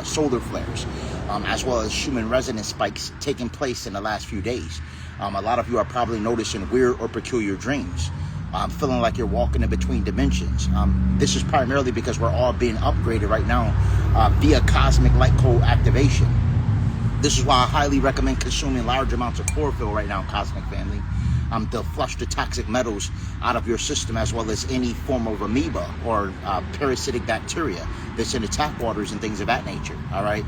solar flares, as well as Schumann resonance spikes taking place in the last few days. A lot of you are probably noticing weird or peculiar dreams, feeling like you're walking in between dimensions. This is primarily because we're all being upgraded right now via cosmic light code activation. This is why I highly recommend consuming large amounts of chlorophyll right now, cosmic family, to flush the toxic metals out of your system, as well as any form of amoeba or parasitic bacteria that's in the tap waters and things of that nature. All right.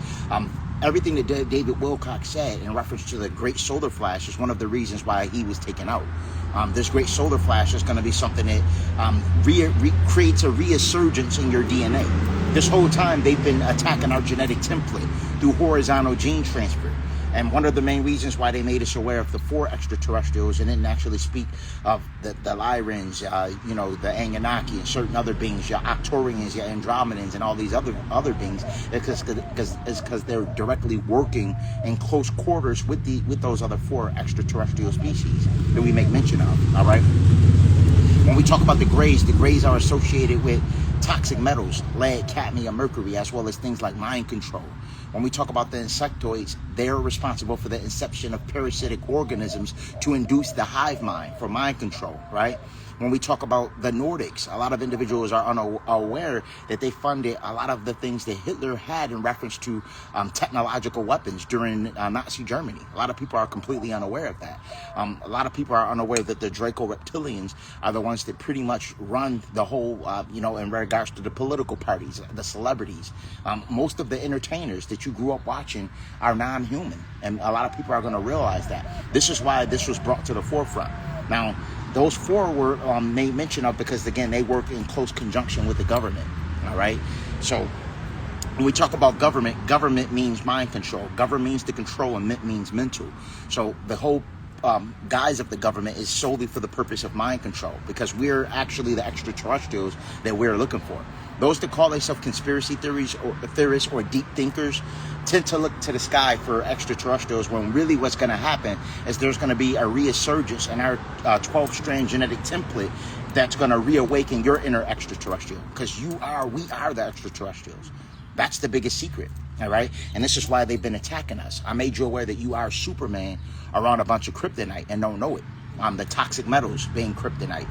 Everything that David Wilcock said in reference to the Great Solar Flash is one of the reasons why he was taken out. This Great Solar Flash is going to be something that creates a resurgence in your DNA. This whole time, they've been attacking our genetic template through horizontal gene transfer. And one of the main reasons why they made us aware of the 4 extraterrestrials and didn't actually speak of the Lyrans, the Anunnaki and certain other beings, your Arcturians, your Andromedans, and all these other beings, because they're directly working in close quarters with those other 4 extraterrestrial species that we make mention of. All right. When we talk about the Greys are associated with toxic metals, lead, cadmium, mercury, as well as things like mind control. When we talk about the insectoids, they're responsible for the inception of parasitic organisms to induce the hive mind for mind control, right? When we talk about the Nordics, a lot of individuals are unaware that they funded a lot of the things that Hitler had in reference to technological weapons during Nazi Germany. A lot of people are completely unaware of that. A lot of people are unaware that the Draco reptilians are the ones that pretty much run the whole, in regards to the political parties, the celebrities. Most of the entertainers that you grew up watching are non-human. And a lot of people are going to realize that. This is why this was brought to the forefront. Now, those 4 were made mention of because, again, they work in close conjunction with the government. All right. So when we talk about government means mind control. Government means to control, and mint means mental. So the whole guise of the government is solely for the purpose of mind control, because we're actually the extraterrestrials that we're looking for. Those that call themselves conspiracy theorists or deep thinkers tend to look to the sky for extraterrestrials, when really what's going to happen is there's going to be a resurgence in our 12-strand genetic template that's going to reawaken your inner extraterrestrial, because we are the extraterrestrials. That's the biggest secret. All right. And this is why they've been attacking us. I made you aware that you are Superman around a bunch of kryptonite and don't know it. The toxic metals being kryptonite,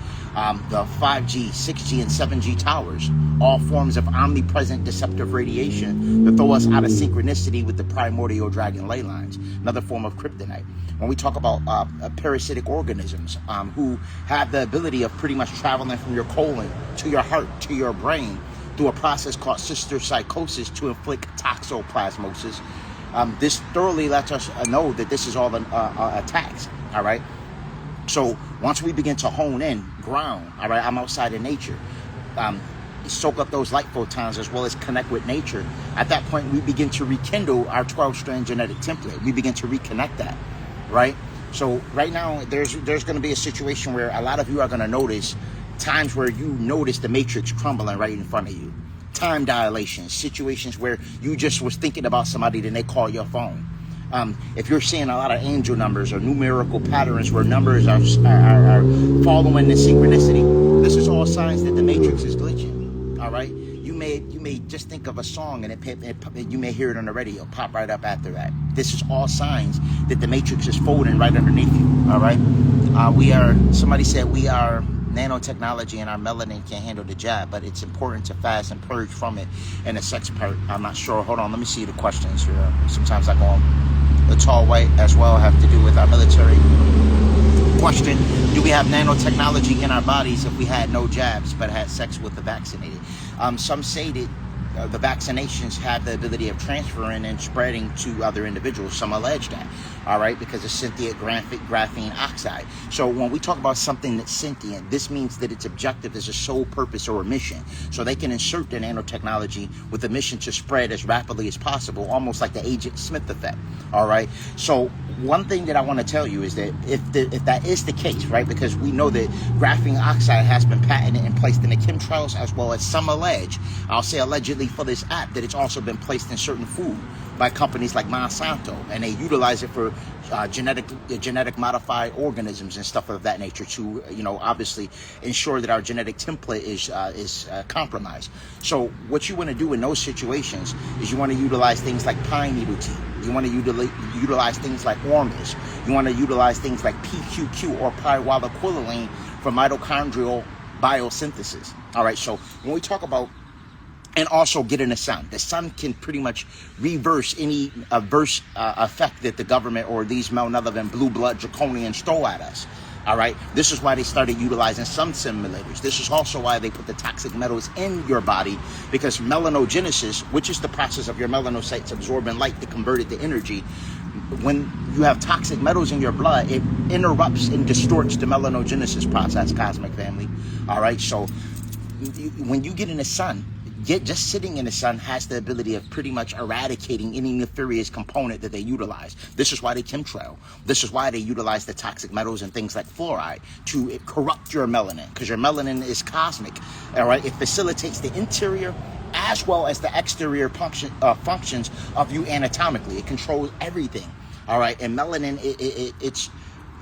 the 5G, 6G, and 7G towers, all forms of omnipresent deceptive radiation that throw us out of synchronicity with the primordial dragon ley lines, another form of kryptonite. When we talk about parasitic organisms who have the ability of pretty much traveling from your colon to your heart to your brain through a process called cysticercosis to inflict toxoplasmosis, this thoroughly lets us know that this is all attacks. All right. So once we begin to hone in, ground, all right, I'm outside in nature, soak up those light photons as well as connect with nature. At that point, we begin to rekindle our 12-strand genetic template. We begin to reconnect that, right? So right now, there's going to be a situation where a lot of you are going to notice times where you notice the matrix crumbling right in front of you. Time dilation, situations where you just was thinking about somebody, then they call your phone. If you're seeing a lot of angel numbers or numerical patterns where numbers are following the synchronicity, this is all signs that the matrix is glitching. All right, you may just think of a song and you may hear it on the radio, pop right up after that. This is all signs that the matrix is folding right underneath you. All right, somebody said we are nanotechnology and our melanin can't handle the jab, but it's important to fast and purge from it. And the sex part, I'm not sure. Hold on, let me see the questions here. Sometimes I go on. The tall white as well have to do with our military. Question: do we have nanotechnology in our bodies if we had no jabs but had sex with the vaccinated? Some say that the vaccinations have the ability of transferring and spreading to other individuals. Some allege that, all right, because of sentient graphene oxide. So when we talk about something that's sentient, this means that its objective is a sole purpose or a mission. So they can insert the nanotechnology with a mission to spread as rapidly as possible, almost like the Agent Smith effect, all right? So one thing that I want to tell you is that if that is the case, right, because we know that graphene oxide has been patented and placed in the chemtrails, as well as some allege, I'll say allegedly, unfortunately for this app, that it's also been placed in certain food by companies like Monsanto, and they utilize it for genetic modified organisms and stuff of that nature to, obviously ensure that our genetic template is compromised. So what you want to do in those situations is you want to utilize things like pine needle tea. You want to utilize things like ormus. You want to utilize things like PQQ or pyroquinoline for mitochondrial biosynthesis. All right, so when we talk about, and also get in the sun can pretty much reverse any adverse effect that the government or these malevolent blue blood draconians throw at us. All right, this is why they started utilizing sun simulators. This is also why they put the toxic metals in your body, because melanogenesis, which is the process of your melanocytes absorbing light to convert it to energy, when you have toxic metals in your blood, it interrupts and distorts the melanogenesis process, cosmic family. All right, so when you get in the sun, just sitting in the sun has the ability of pretty much eradicating any nefarious component that they utilize. This is why they chemtrail. This is why they utilize the toxic metals and things like fluoride to corrupt your melanin, because your melanin is cosmic. All right, it facilitates the interior as well as the exterior functions of you anatomically. It controls everything. All right, and melanin,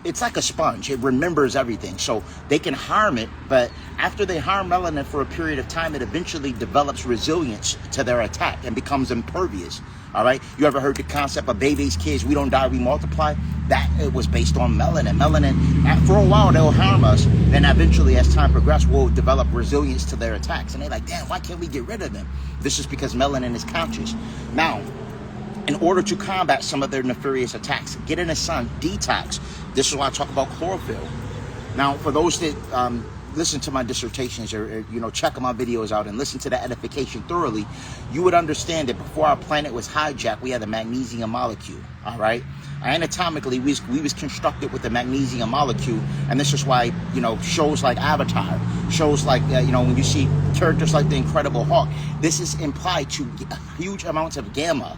it's like a sponge. It remembers everything. So they can harm it, but after they harm melanin for a period of time, it eventually develops resilience to their attack and becomes impervious. All right. You ever heard the concept of babies, kids, we don't die, we multiply? That it was based on melanin. Melanin, for a while, they'll harm us. Then eventually, as time progresses, we'll develop resilience to their attacks. And they're like, damn, why can't we get rid of them? This is because melanin is conscious. Now, in order to combat some of their nefarious attacks, get in the sun, detox. This is why I talk about chlorophyll. Now, for those that listen to my dissertations or check my videos out and listen to the edification thoroughly, you would understand that before our planet was hijacked, we had a magnesium molecule. All right, anatomically, we was constructed with the magnesium molecule, and this is why shows like Avatar, shows like when you see characters like the Incredible Hulk, this is implied to huge amounts of gamma,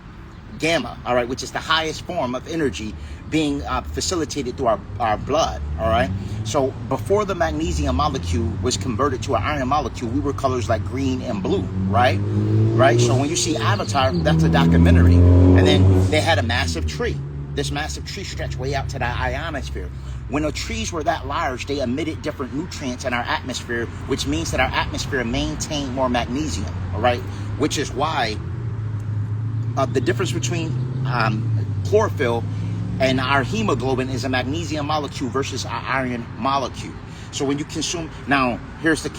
all right, which is the highest form of energy being facilitated through our blood. All right, so before the magnesium molecule was converted to an iron molecule, we were colors like green and blue, right? So when you see Avatar, that's a documentary, and then they had a massive tree. This massive tree stretched way out to the ionosphere. When the trees were that large, they emitted different nutrients in our atmosphere, which means that our atmosphere maintained more magnesium. All right, which is why the difference between chlorophyll and our hemoglobin is a magnesium molecule versus our iron molecule. So when you consume, now here's the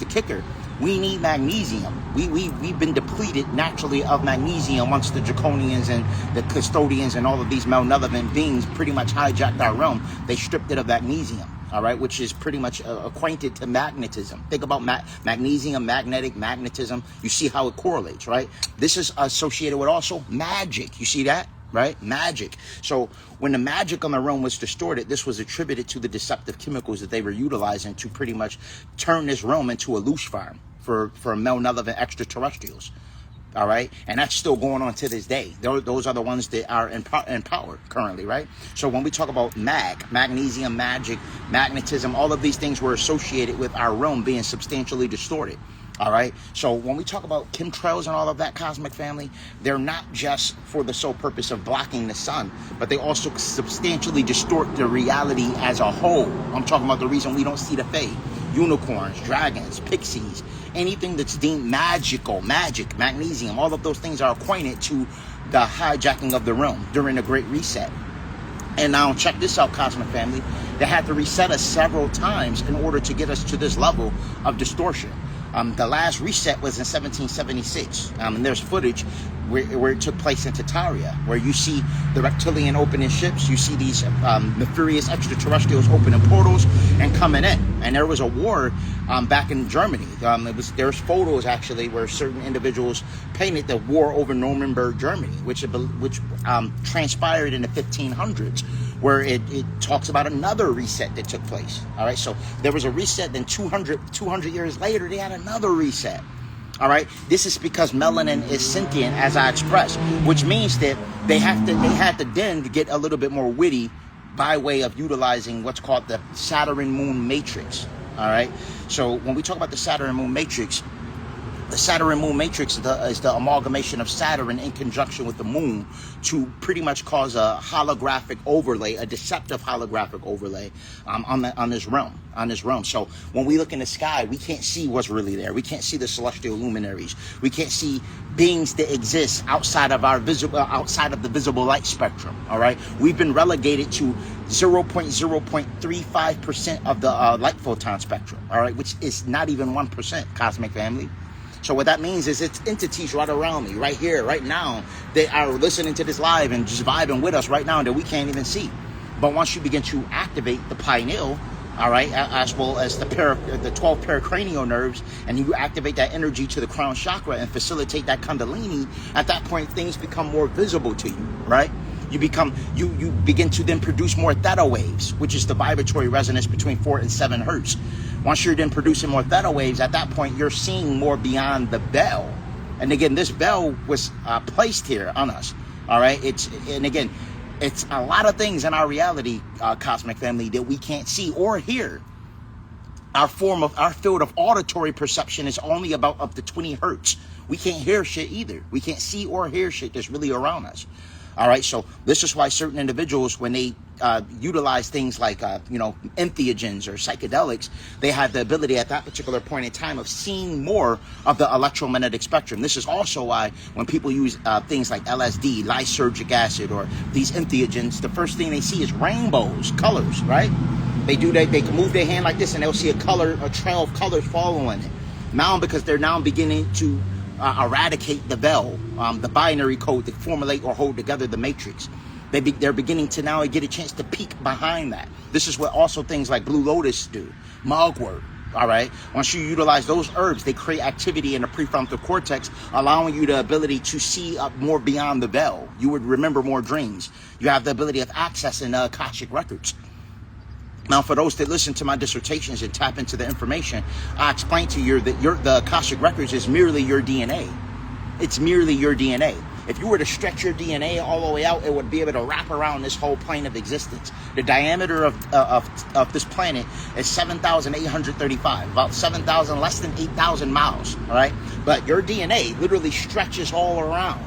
kicker. We need magnesium. We've been depleted naturally of magnesium once the draconians and the custodians and all of these malevolent beings pretty much hijacked our realm. They stripped it of magnesium. All right, which is pretty much acquainted to magnetism. Think about magnesium, magnetism. You see how it correlates, right? This is associated with also magic. You see that, right? Magic. So when the magic on the realm was distorted, this was attributed to the deceptive chemicals that they were utilizing to pretty much turn this realm into a loose farm for malevolent extraterrestrials. All right, and that's still going on to this day. Those are the ones that are in power currently, right? So when we talk about magnesium, magic, magnetism, all of these things were associated with our realm being substantially distorted. All right, so when we talk about chemtrails and all of that, cosmic family, they're not just for the sole purpose of blocking the sun, but they also substantially distort the reality as a whole. I'm talking about the reason we don't see the fae, unicorns, dragons, pixies, anything that's deemed magical, magic, magnesium, all of those things are acquainted to the hijacking of the realm during the Great Reset. And now check this out, cosmic family. They had to reset us several times in order to get us to this level of distortion. The last reset was in 1776, and there's footage where it took place in Tartaria, where you see the reptilian opening ships, you see these nefarious extraterrestrials opening portals and coming in. And there was a war back in Germany. There's photos actually where certain individuals painted the war over Nuremberg, Germany, which transpired in the 1500s, where it talks about another reset that took place. All right, so there was a reset, then 200 years later, they had another reset. All right, this is because melanin is sentient, as I expressed, which means that they had to then get a little bit more witty by way of utilizing what's called the Saturn moon matrix. All right, so when we talk about the Saturn moon matrix, The Saturn moon matrix is the amalgamation of Saturn in conjunction with the moon to pretty much cause a holographic overlay, a deceptive holographic overlay on this realm. So when we look in the sky, we can't see what's really there. We can't see the celestial luminaries. We can't see beings that exist outside of the visible light spectrum. All right, we've been relegated to 0.35% of the light photon spectrum. All right, which is not even 1%, cosmic family. So what that means is it's entities right around me, right here, right now, that are listening to this live and just vibing with us right now that we can't even see. But once you begin to activate the pineal, all right, as well as the 12 pericranial nerves, and you activate that energy to the crown chakra and facilitate that kundalini, at that point things become more visible to you, right? You begin to then produce more theta waves, which is the vibratory resonance between 4 and 7 hertz. Once you're then producing more theta waves, at that point you're seeing more beyond the bell. And again, this bell was placed here on us. All right, it's a lot of things in our reality, cosmic family, that we can't see or hear. Our field of auditory perception is only about up to 20 hertz. We can't hear shit either. We can't see or hear shit that's really around us. All right, so this is why certain individuals, when they utilize things like, entheogens or psychedelics, they have the ability at that particular point in time of seeing more of the electromagnetic spectrum. This is also why when people use things like LSD, lysergic acid, or these entheogens, the first thing they see is rainbows, colors, right? They can move their hand like this and they'll see a trail of colors following it. Now, because they're now beginning to eradicate the veil, the binary code that formulate or hold together the matrix. They're beginning to now get a chance to peek behind that. This is what also things like Blue Lotus do, mugwort. All right. Once you utilize those herbs, they create activity in the prefrontal cortex, allowing you the ability to see up more beyond the veil. You would remember more dreams. You have the ability of accessing the Akashic records. Now, for those that listen to my dissertations and tap into the information, I explained to you that the Akashic records is merely your DNA. It's merely your DNA. If you were to stretch your DNA all the way out, it would be able to wrap around this whole plane of existence. The diameter of this planet is 7,835, about 7,000, less than 8,000 miles, all right? But your DNA literally stretches all around.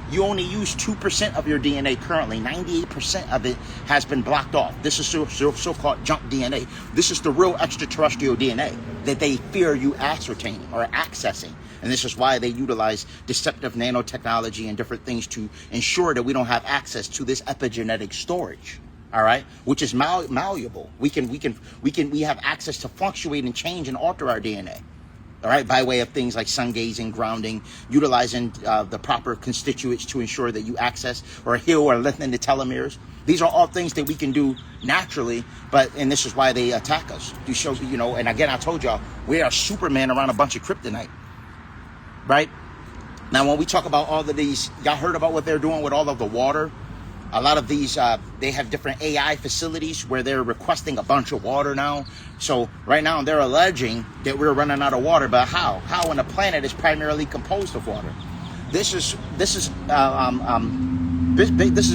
You only use 2% of your DNA currently. 98% of it has been blocked off. This is so-called junk DNA. This is the real extraterrestrial DNA that they fear you ascertaining or accessing. And this is why they utilize deceptive nanotechnology and different things to ensure that we don't have access to this epigenetic storage. All right, which is malleable. We have access to fluctuate and change and alter our DNA. All right, by way of things like sun gazing, grounding, utilizing the proper constituents to ensure that you access or heal or lengthen the telomeres. These are all things that we can do naturally, and this is why they attack us. To show, and again, I told y'all, we are Superman around a bunch of kryptonite, right? Now, when we talk about all of these, y'all heard about what they're doing with all of the water? A lot of these, they have different AI facilities where they're requesting a bunch of water now. So right now they're alleging that we're running out of water, but how? How when a planet is primarily composed of water? This is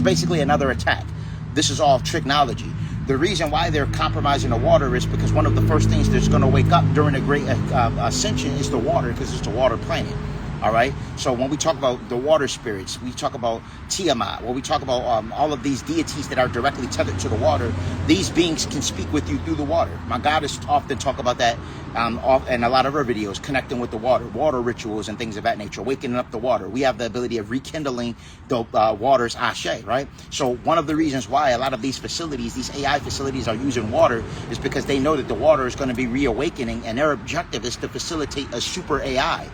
basically another attack. This is all technology. The reason why they're compromising the water is because one of the first things that's going to wake up during a great ascension is the water, because it's a water planet. All right. So when we talk about the water spirits, we talk about Tiamat. When we talk about all of these deities that are directly tethered to the water, these beings can speak with you through the water. My goddess often talk about that in a lot of her videos, connecting with the water rituals and things of that nature, waking up the water. We have the ability of rekindling the water's ashe, right? So one of the reasons why a lot of these facilities, these AI facilities, are using water is because they know that the water is going to be reawakening, and their objective is to facilitate a super AI.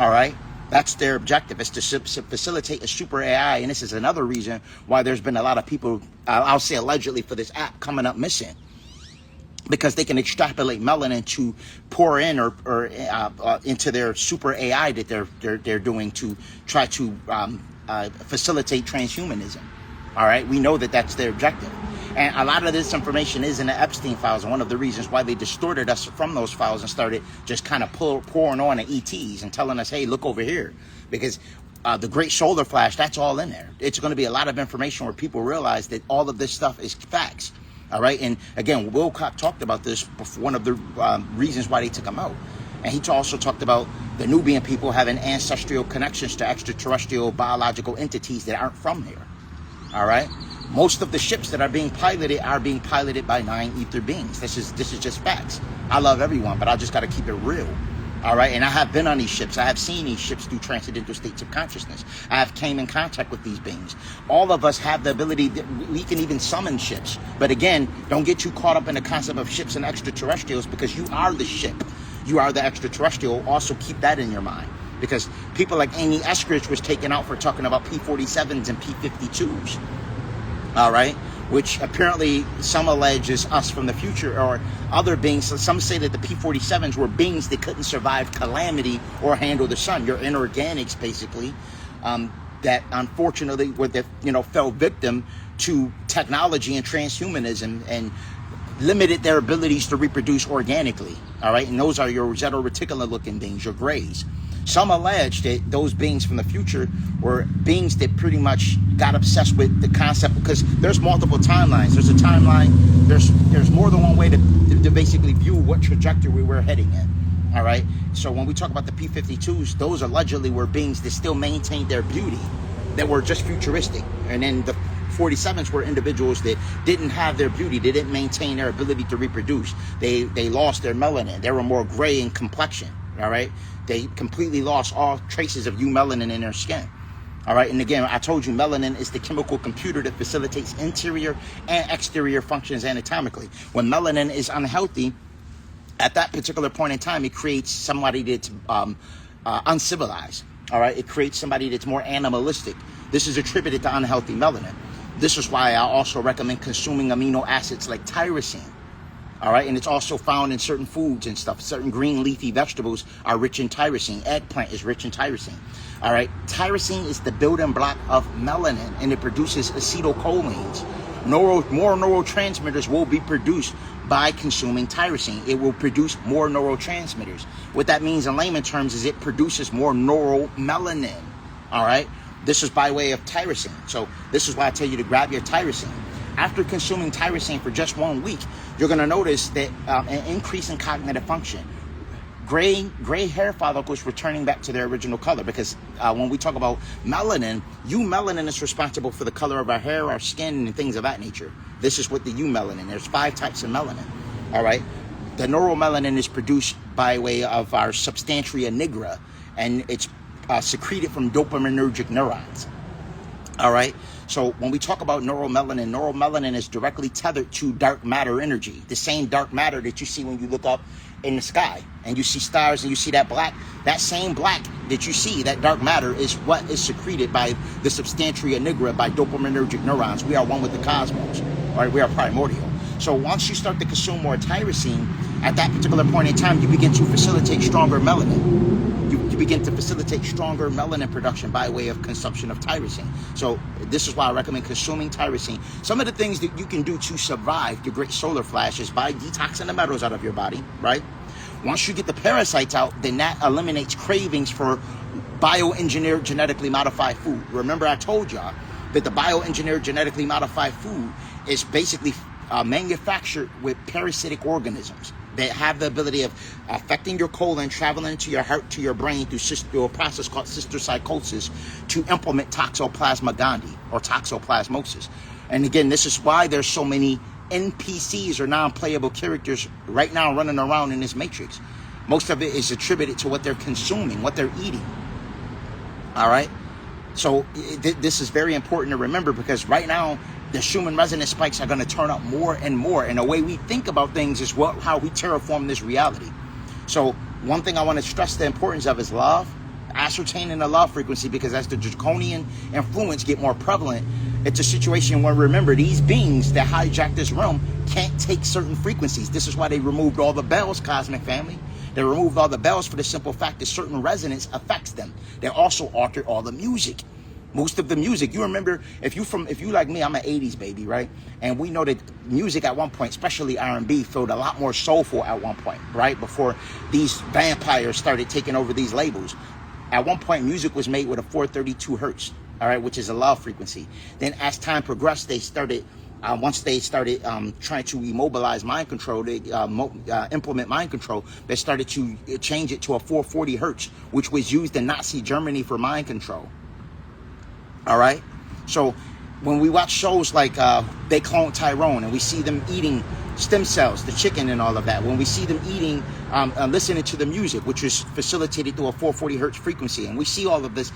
All right, that's their objective, is to facilitate a super AI. And this is another reason why there's been a lot of people, I'll say allegedly, for this app coming up missing, because they can extrapolate melanin to pour in or into their super AI that they're doing to try to facilitate transhumanism. All right, we know that that's their objective. And a lot of this information is in the Epstein files, and one of the reasons why they distorted us from those files and started just kind of pouring on the ETs and telling us, hey, look over here. Because the Great Solar Flash, that's all in there. It's going to be a lot of information where people realize that all of this stuff is facts. All right, and again, Wilcock talked about this before, one of the reasons why they took him out. And he also talked about the Nubian people having ancestral connections to extraterrestrial biological entities that aren't from here. All right. Most of the ships that are being piloted by 9 ether beings. This is just facts. I love everyone, but I just got to keep it real. All right. And I have been on these ships. I have seen these ships through transcendental states of consciousness. I have came in contact with these beings. All of us have the ability that we can even summon ships. But again, don't get too caught up in the concept of ships and extraterrestrials, because you are the ship. You are the extraterrestrial. Also keep that in your mind, because people like Amy Eskridge was taken out for talking about P-47s and P-52s. All right, which apparently some allege is us from the future or other beings. Some say that the P-47s were beings that couldn't survive calamity or handle the sun. Your inorganics, basically, that unfortunately fell victim to technology and transhumanism and limited their abilities to reproduce organically. All right, and those are your Rosetta Reticula looking beings, your grays. Some allege that those beings from the future were beings that pretty much got obsessed with the concept, because there's multiple timelines. There's a timeline. There's more than one way to basically view what trajectory we're heading in. All right. So when we talk about the P-52s, those allegedly were beings that still maintained their beauty, that were just futuristic. And then the 47s were individuals that didn't have their beauty. They didn't maintain their ability to reproduce. They lost their melanin. They were more gray in complexion. All right. They completely lost all traces of eumelanin in their skin. All right. And again, I told you melanin is the chemical computer that facilitates interior and exterior functions anatomically. When melanin is unhealthy, at that particular point in time, it creates somebody that's uncivilized. All right. It creates somebody that's more animalistic. This is attributed to unhealthy melanin. This is why I also recommend consuming amino acids like tyrosine. All right, and it's also found in certain foods and stuff. Certain green leafy vegetables are rich in tyrosine. Eggplant is rich in tyrosine. All right, tyrosine is the building block of melanin, and it produces acetylcholines. More neurotransmitters will be produced by consuming tyrosine. It will produce more neurotransmitters. What that means in layman terms is it produces more neuromelanin. All right, this is by way of tyrosine. So this is why I tell you to grab your tyrosine. After consuming tyrosine for just 1 week, you're going to notice that an increase in cognitive function. Gray hair follicles returning back to their original color, because when we talk about melanin, eumelanin is responsible for the color of our hair, our skin, and things of that nature. This is what the eumelanin. There's 5 types of melanin. All right. The neuromelanin is produced by way of our substantia nigra, and it's secreted from dopaminergic neurons. All right. So when we talk about neuromelanin is directly tethered to dark matter energy, the same dark matter that you see when you look up in the sky and you see stars and you see that black. That same black that you see, that dark matter, is what is secreted by the substantia nigra, by dopaminergic neurons. We are one with the cosmos. All right, we are primordial. So once you start to consume more tyrosine, at that particular point in time, you begin to facilitate stronger melanin. You begin to facilitate stronger melanin production by way of consumption of tyrosine. So this is why I recommend consuming tyrosine. Some of the things that you can do to survive the great solar flash is by detoxing the metals out of your body, right? Once you get the parasites out, then that eliminates cravings for bioengineered genetically modified food. Remember, I told y'all that the bioengineered genetically modified food is basically manufactured with parasitic organisms that have the ability of affecting your colon, traveling into your heart, to your brain through a process called cysticercosis to implement Toxoplasma gondii or toxoplasmosis. And again, this is why there's so many NPCs or non-playable characters right now running around in this matrix. Most of it is attributed to what they're consuming, what they're eating. All right? So this is very important to remember, because right now, the Schumann resonance spikes are going to turn up more and more. And the way we think about things is how we terraform this reality. So one thing I want to stress the importance of is love, ascertaining the love frequency, because as the draconian influence get more prevalent, it's a situation where, remember, these beings that hijack this realm can't take certain frequencies. This is why they removed all the bells, cosmic family. They removed all the bells for the simple fact that certain resonance affects them. They also altered all the music. Most of the music, you remember, if you like me, I'm an 80s baby, right? And we know that music at one point, especially R&B, felt a lot more soulful at one point, right? Before these vampires started taking over these labels. At one point, music was made with a 432 hertz, all right, which is a love frequency. Then as time progressed, they started Once they started trying to immobilize mind control, they implement mind control, they started to change it to a 440 hertz, which was used in Nazi Germany for mind control. All right? So when we watch shows like They Clone Tyrone, and we see them eating stem cells, the chicken and all of that, when we see them eating, listening to the music, which is facilitated through a 440 hertz frequency, and we see all of this,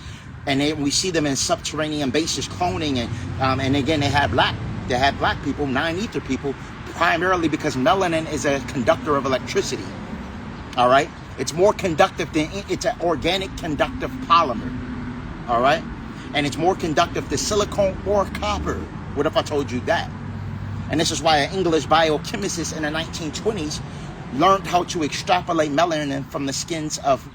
and then we see them in subterranean bases cloning, and again, they had black people, 9 ether people, primarily because melanin is a conductor of electricity. All right? It's more conductive than, it's an organic conductive polymer. All right? And it's more conductive than silicone or copper. What if I told you that? And this is why an English biochemist in the 1920s learned how to extrapolate melanin from the skins of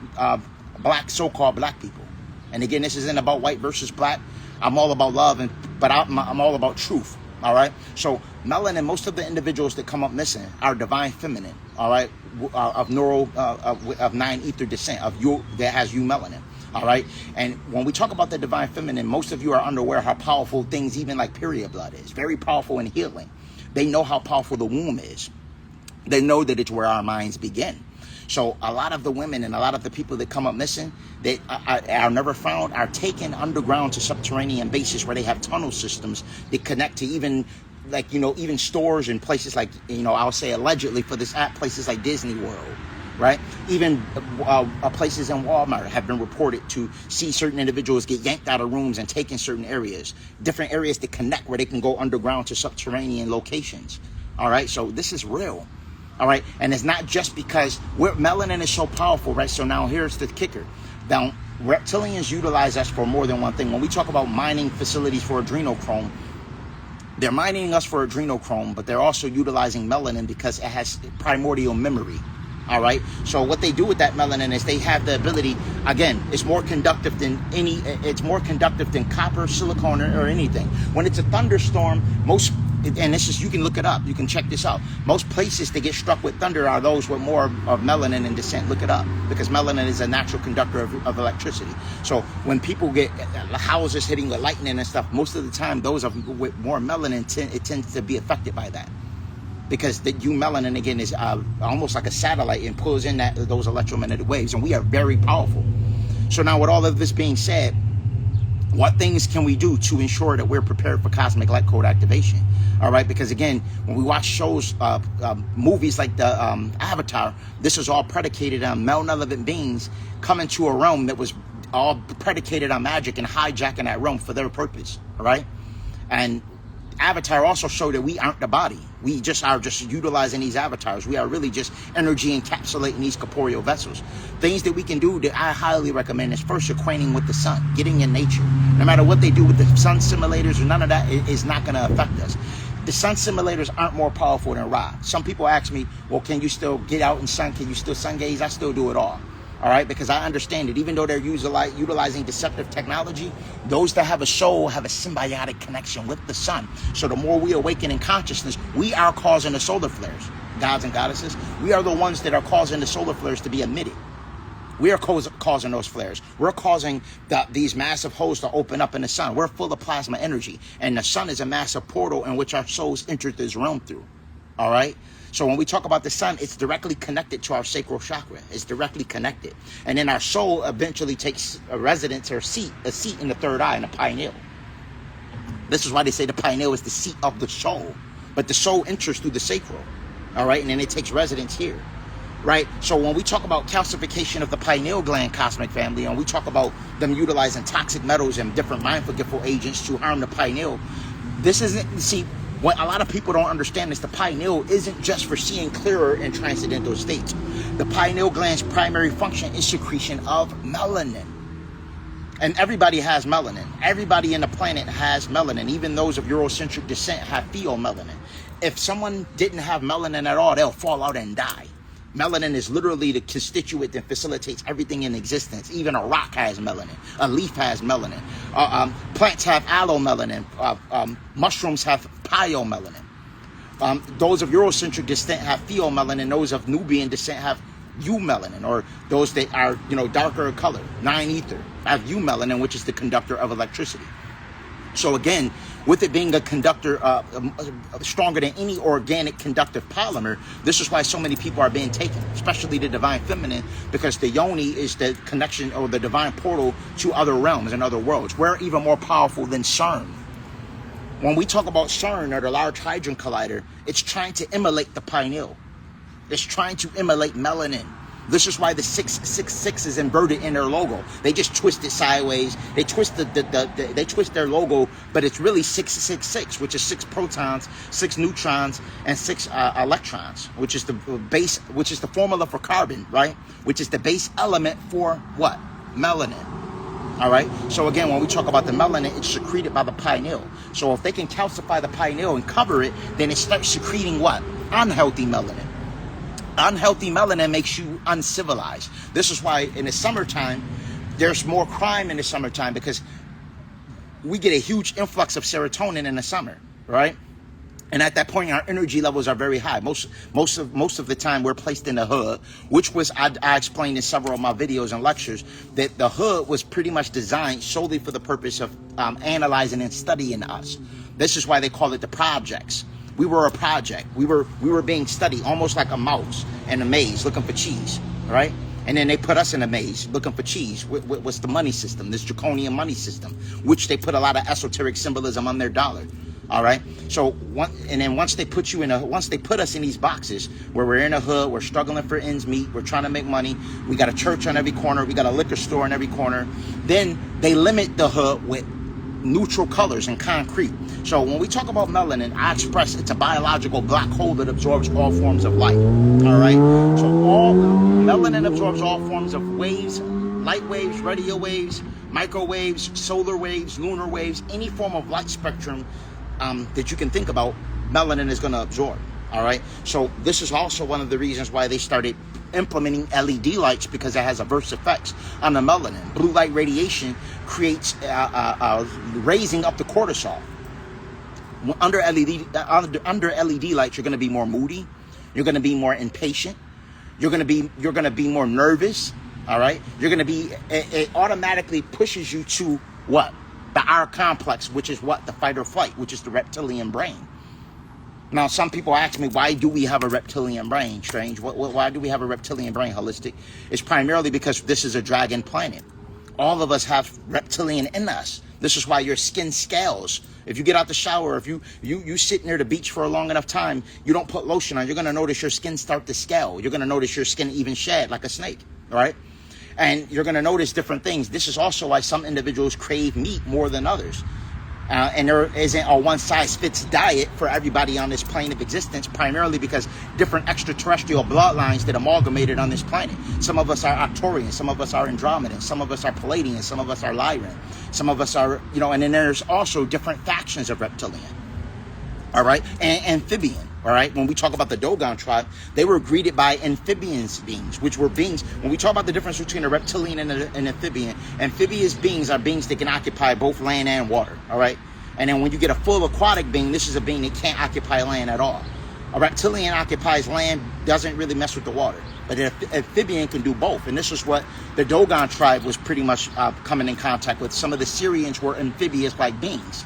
so-called black people. And again, this isn't about white versus black. I'm all about love, but I'm all about truth. All right. So melanin, most of the individuals that come up missing are divine feminine. All right, of 9 ether descent that has melanin. All right. And when we talk about the divine feminine, most of you are unaware how powerful things, even like period blood, is. Very powerful in healing. They know how powerful the womb is. They know that it's where our minds begin. So a lot of the women and a lot of the people that come up missing, they are never found, are taken underground to subterranean bases where they have tunnel systems that connect to even even stores and places like, I'll say allegedly for this app, places like Disney World, right? Even places in Walmart have been reported to see certain individuals get yanked out of rooms and taken certain areas, different areas to connect where they can go underground to subterranean locations. All right, so this is real. All right, and it's not just because melanin is so powerful, right? So now here's the kicker. Now, reptilians utilize us for more than one thing. When we talk about mining facilities for adrenochrome, they're mining us for adrenochrome, but they're also utilizing melanin because it has primordial memory. All right, so what they do with that melanin is they have the ability, again, it's more conductive than copper, silicone, or anything. When it's a thunderstorm, and this is, you can look it up, you can check this out. Most places that get struck with thunder are those with more of melanin in descent. Look it up, because melanin is a natural conductor of electricity. So when people get houses hitting with lightning and stuff, most of the time those with more melanin, it tends to be affected by that. Because the melanin, again, is almost like a satellite and pulls in those electromagnetic waves, and we are very powerful. So now, with all of this being said, what things can we do to ensure that we're prepared for cosmic light code activation? All right, because again, when we watch shows, movies like the Avatar, this is all predicated on malevolent beings coming to a realm that was all predicated on magic and hijacking that realm for their purpose. All right, and Avatar also showed that we aren't the body. We are just utilizing these avatars. We are really just energy encapsulating these corporeal vessels. Things that we can do that I highly recommend is first acquainting with the sun, getting in nature. No matter what they do with the sun simulators or none of that, it is not going to affect us. The sun simulators aren't more powerful than Ra. Some people ask me, well, can you still get out in sun? Can you still sun gaze? I still do it all. All right, because I understand it. Even though they're utilizing deceptive technology, those that have a soul have a symbiotic connection with the sun. So the more we awaken in consciousness, we are causing the solar flares. Gods and goddesses, we are the ones that are causing the solar flares to be emitted. We are causing those flares. We're causing these massive holes to open up in the sun. We're full of plasma energy, and the sun is a massive portal in which our souls enter this realm through. All right? So when we talk about the sun, it's directly connected to our sacral chakra. It's directly connected. And then our soul eventually takes a residence or a seat in the third eye, in the pineal. This is why they say the pineal is the seat of the soul. But the soul enters through the sacral. All right? And then it takes residence here. Right? So when we talk about calcification of the pineal gland, cosmic family, and we talk about them utilizing toxic metals and different mind forgetful agents to harm the pineal, this isn't, see, what a lot of people don't understand is the pineal isn't just for seeing clearer in transcendental states. The pineal gland's primary function is secretion of melanin. And everybody has melanin. Everybody in the planet has melanin. Even those of Eurocentric descent have pheomelanin. If someone didn't have melanin at all, they'll fall out and die. Melanin is literally the constituent that facilitates everything in existence. Even a rock has melanin. A leaf has melanin. Plants have allomelanin. Mushrooms have pyomelanin. Those of Eurocentric descent have pheomelanin. Those of Nubian descent have eumelanin, or those that are, darker color, 9 ether, have eumelanin, which is the conductor of electricity. So again, with it being a conductor stronger than any organic conductive polymer, this is why so many people are being taken, especially the divine feminine, because the yoni is the connection or the divine portal to other realms and other worlds. We're even more powerful than CERN. When we talk about CERN, or the Large Hadron Collider, it's trying to emulate the pineal. It's trying to emulate melanin. This is why the 666 is inverted in their logo. They just twist it sideways. They twist they twist their logo, but it's really 666, which is 6 protons, 6 neutrons, and 6 electrons, which is the base, which is the formula for carbon, right? Which is the base element for what? Melanin. All right. So again, when we talk about the melanin, it's secreted by the pineal. So if they can calcify the pineal and cover it, then it starts secreting what? Unhealthy melanin. Unhealthy melanin makes you uncivilized. This is why in the summertime, there's more crime in the summertime, because we get a huge influx of serotonin in the summer, right? And at that point, our energy levels are very high. Most of the time, we're placed in the hood, which was, I explained in several of my videos and lectures, that the hood was pretty much designed solely for the purpose of analyzing and studying us. This is why they call it the projects. We were a project. We were being studied almost like a mouse in a maze looking for cheese, right? And then they put us in a maze looking for cheese. What's the money system? This draconian money system, which they put a lot of esoteric symbolism on their dollar. All right. So once they put us in these boxes where we're in a hood, we're struggling for ends meet, we're trying to make money, we got a church on every corner, we got a liquor store on every corner, then they limit the hood with neutral colors and concrete. So when we talk about melanin, I express it's a biological black hole that absorbs all forms of light. All right. So melanin absorbs all forms of waves, light waves, radio waves, microwaves, solar waves, lunar waves, any form of light spectrum that you can think about, melanin is going to absorb. All right. So this is also one of the reasons why they started implementing LED lights, because it has adverse effects on the melanin. Blue light radiation creates raising up the cortisol. Under LED lights, you're going to be more moody. You're going to be more impatient. You're going to be more nervous. All right. You're going to be. It automatically pushes you to what? The R complex, which is what? The fight or flight, which is the reptilian brain. Now, some people ask me, why do we have a reptilian brain, Strange? Why do we have a reptilian brain, Holistic? It's primarily because this is a dragon planet. All of us have reptilian in us. This is why your skin scales. If you get out the shower, if you sit near the beach for a long enough time, you don't put lotion on, you're going to notice your skin start to scale. You're going to notice your skin even shed like a snake, all right? And you're going to notice different things. This is also why some individuals crave meat more than others. And there isn't a one-size-fits diet for everybody on this plane of existence, primarily because different extraterrestrial bloodlines that amalgamated on this planet. Some of us are Arcturian, some of us are Andromedans, some of us are Palladian, some of us are Lyran, some of us are, and then there's also different factions of reptilian, all right, and amphibian. All right, when we talk about the Dogon tribe, they were greeted by amphibian beings, which were beings. When we talk about the difference between a reptilian and an amphibian, amphibious beings are beings that can occupy both land and water. All right, and then when you get a full aquatic being, this is a being that can't occupy land at all. A reptilian occupies land, doesn't really mess with the water, but an amphibian can do both. And this is what the Dogon tribe was pretty much coming in contact with. Some of the Syrians were amphibious-like beings.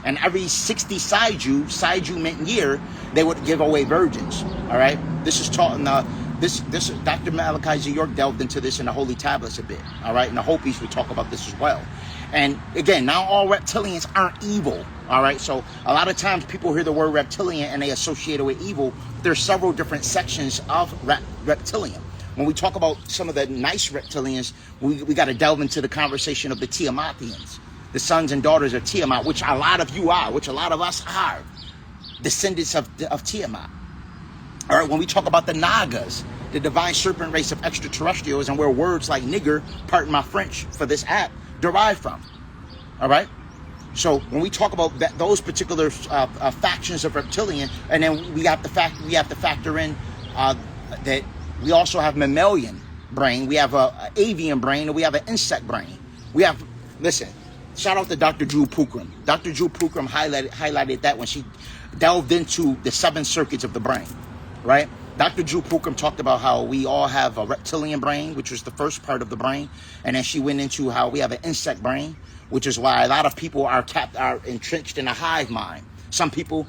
And every 60 Saiju meant year, they would give away virgins. All right, this is taught in this Dr. Malachi Z. York delved into this in the Holy Tablets a bit. All right, and the Hopis we talk about this as well. And again, not all reptilians aren't evil. All right, so a lot of times people hear the word reptilian and they associate it with evil. There's several different sections of reptilian. When we talk about some of the nice reptilians, we got to delve into the conversation of the Tiamathians. The sons and daughters of Tiamat, which a lot of you are, which a lot of us are, descendants of Tiamat. All right, when we talk about the Nagas, the divine serpent race of extraterrestrials, and where words like nigger, pardon my French for this app, derive from. All right, so when we talk about those particular factions of reptilian, and then we have to factor in that we also have mammalian brain, we have a avian brain, and we have an insect brain. We have, listen. Shout out to Dr. Drew Pookrum. Dr. Drew Pookrum highlighted that when she delved into the 7 circuits of the brain, right? Dr. Drew Pookrum talked about how we all have a reptilian brain, which was the first part of the brain. And then she went into how we have an insect brain, which is why a lot of people are entrenched in a hive mind. Some people,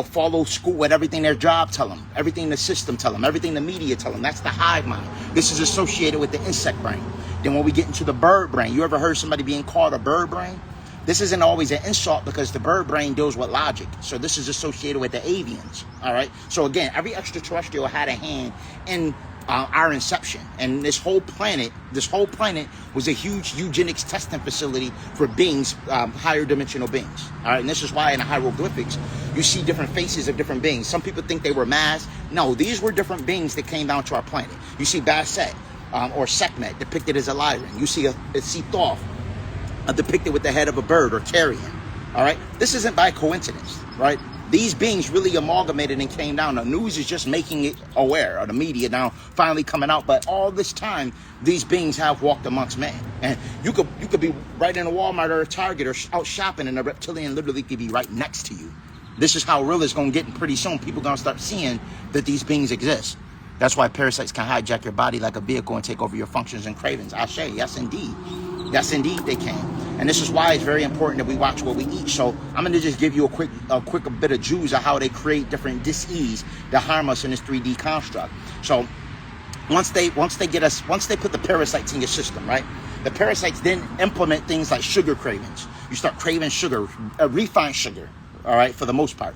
follow school with everything their job tell them, everything the system tell them, everything the media tell them. That's the hive mind. This is associated with the insect brain. Then when we get into the bird brain, you ever heard somebody being called a bird brain? This isn't always an insult because the bird brain deals with logic. So this is associated with the avians. All right. So again, every extraterrestrial had a hand in our inception, and this whole planet was a huge eugenics testing facility for beings, higher dimensional beings. All right, and this is why in the hieroglyphics you see different faces of different beings. Some people think they were masks. No, these were different beings that came down to our planet. You see Basset or Sekhmet depicted as a Lyran. You see Thoth depicted with the head of a bird or carrion. All right, this isn't by coincidence, right? These beings really amalgamated and came down. The news is just making it aware, or the media now finally coming out. But all this time, these beings have walked amongst man. And you could be right in a Walmart or a Target or out shopping, and a reptilian literally could be right next to you. This is how real it's going to get, and pretty soon people are going to start seeing that these beings exist. That's why parasites can hijack your body like a vehicle and take over your functions and cravings. I say, yes, indeed. Yes, indeed, they can. And this is why it's very important that we watch what we eat. So I'm going to just give you a quick bit of Jews of how they create different dis-ease that harm us in this 3D construct. So once they put the parasites in your system, right? The parasites then implement things like sugar cravings. You start craving sugar, refined sugar, all right, for the most part.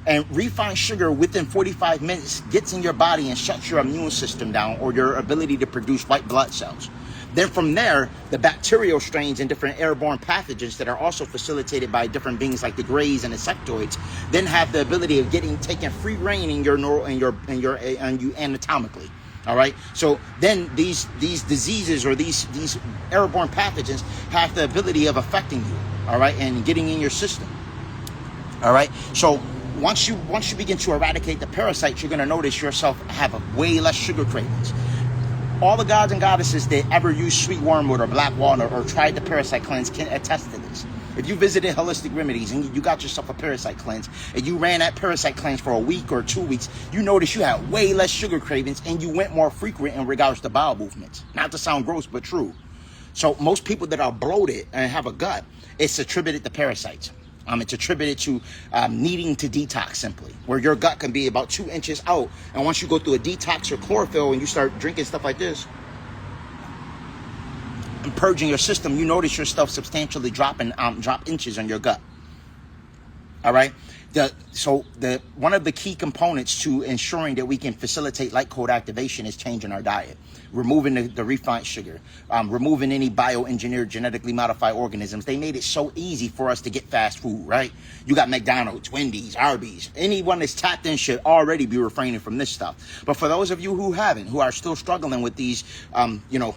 And refined sugar within 45 minutes gets in your body and shuts your immune system down, or your ability to produce white blood cells. Then from there, the bacterial strains and different airborne pathogens that are also facilitated by different beings like the greys and the sectoids, then have the ability of taking free reign in you anatomically. All right. So then these diseases or these airborne pathogens have the ability of affecting you. All right, and getting in your system. All right. So once you begin to eradicate the parasites, you're going to notice yourself have a way less sugar cravings. All the gods and goddesses that ever used sweet wormwood or black walnut or tried the parasite cleanse can attest to this. If you visited Holistic Remedies and you got yourself a parasite cleanse and you ran that parasite cleanse for a week or 2 weeks, you noticed you had way less sugar cravings and you went more frequent in regards to bowel movements. Not to sound gross, but true. So most people that are bloated and have a gut, it's attributed to parasites. It's attributed to needing to detox simply, where your gut can be about 2 inches out. And once you go through a detox or chlorophyll and you start drinking stuff like this and purging your system, you notice your stuff substantially drop inches on your gut. All right. One of the key components to ensuring that we can facilitate light code activation is changing our diet, removing the refined sugar, removing any bioengineered genetically modified organisms. They made it so easy for us to get fast food, right? You got McDonald's, Wendy's, Arby's. Anyone that's tapped in should already be refraining from this stuff. But for those of you who haven't, who are still struggling with these,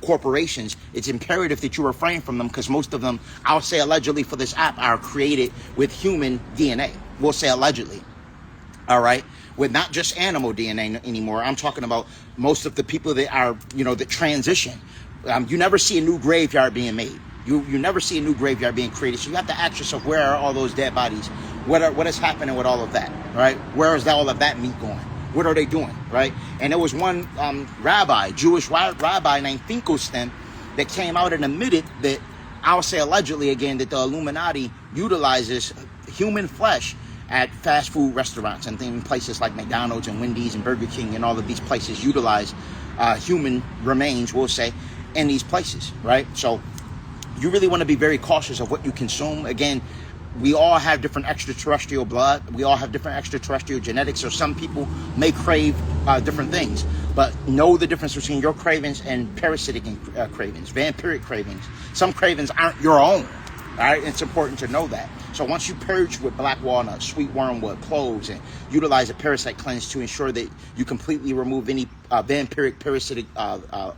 corporations, it's imperative that you refrain from them, because most of them, I'll say allegedly for this app, are created with human DNA. We'll say allegedly, all right, with not just animal DNA anymore. I'm talking about most of the people that are, that transition. You never see a new graveyard being made. You never see a new graveyard being created. So you have to ask yourself, where are all those dead bodies? What is happening with all of that, right? Where is all of that meat going? What are they doing, right? And there was one Jewish rabbi named Finkelstein that came out and admitted that, I'll say allegedly again, that the Illuminati utilizes human flesh at fast food restaurants and in places like McDonald's and Wendy's and Burger King, and all of these places utilize human remains, we'll say, in these places, right? So you really want to be very cautious of what you consume. Again, we all have different extraterrestrial blood. We all have different extraterrestrial genetics. So some people may crave different things, but know the difference between your cravings and parasitic cravings, vampiric cravings. Some cravings aren't your own, all right? It's important to know that. So once you purge with black walnut, sweet wormwood, cloves, and utilize a parasite cleanse to ensure that you completely remove any vampiric parasitic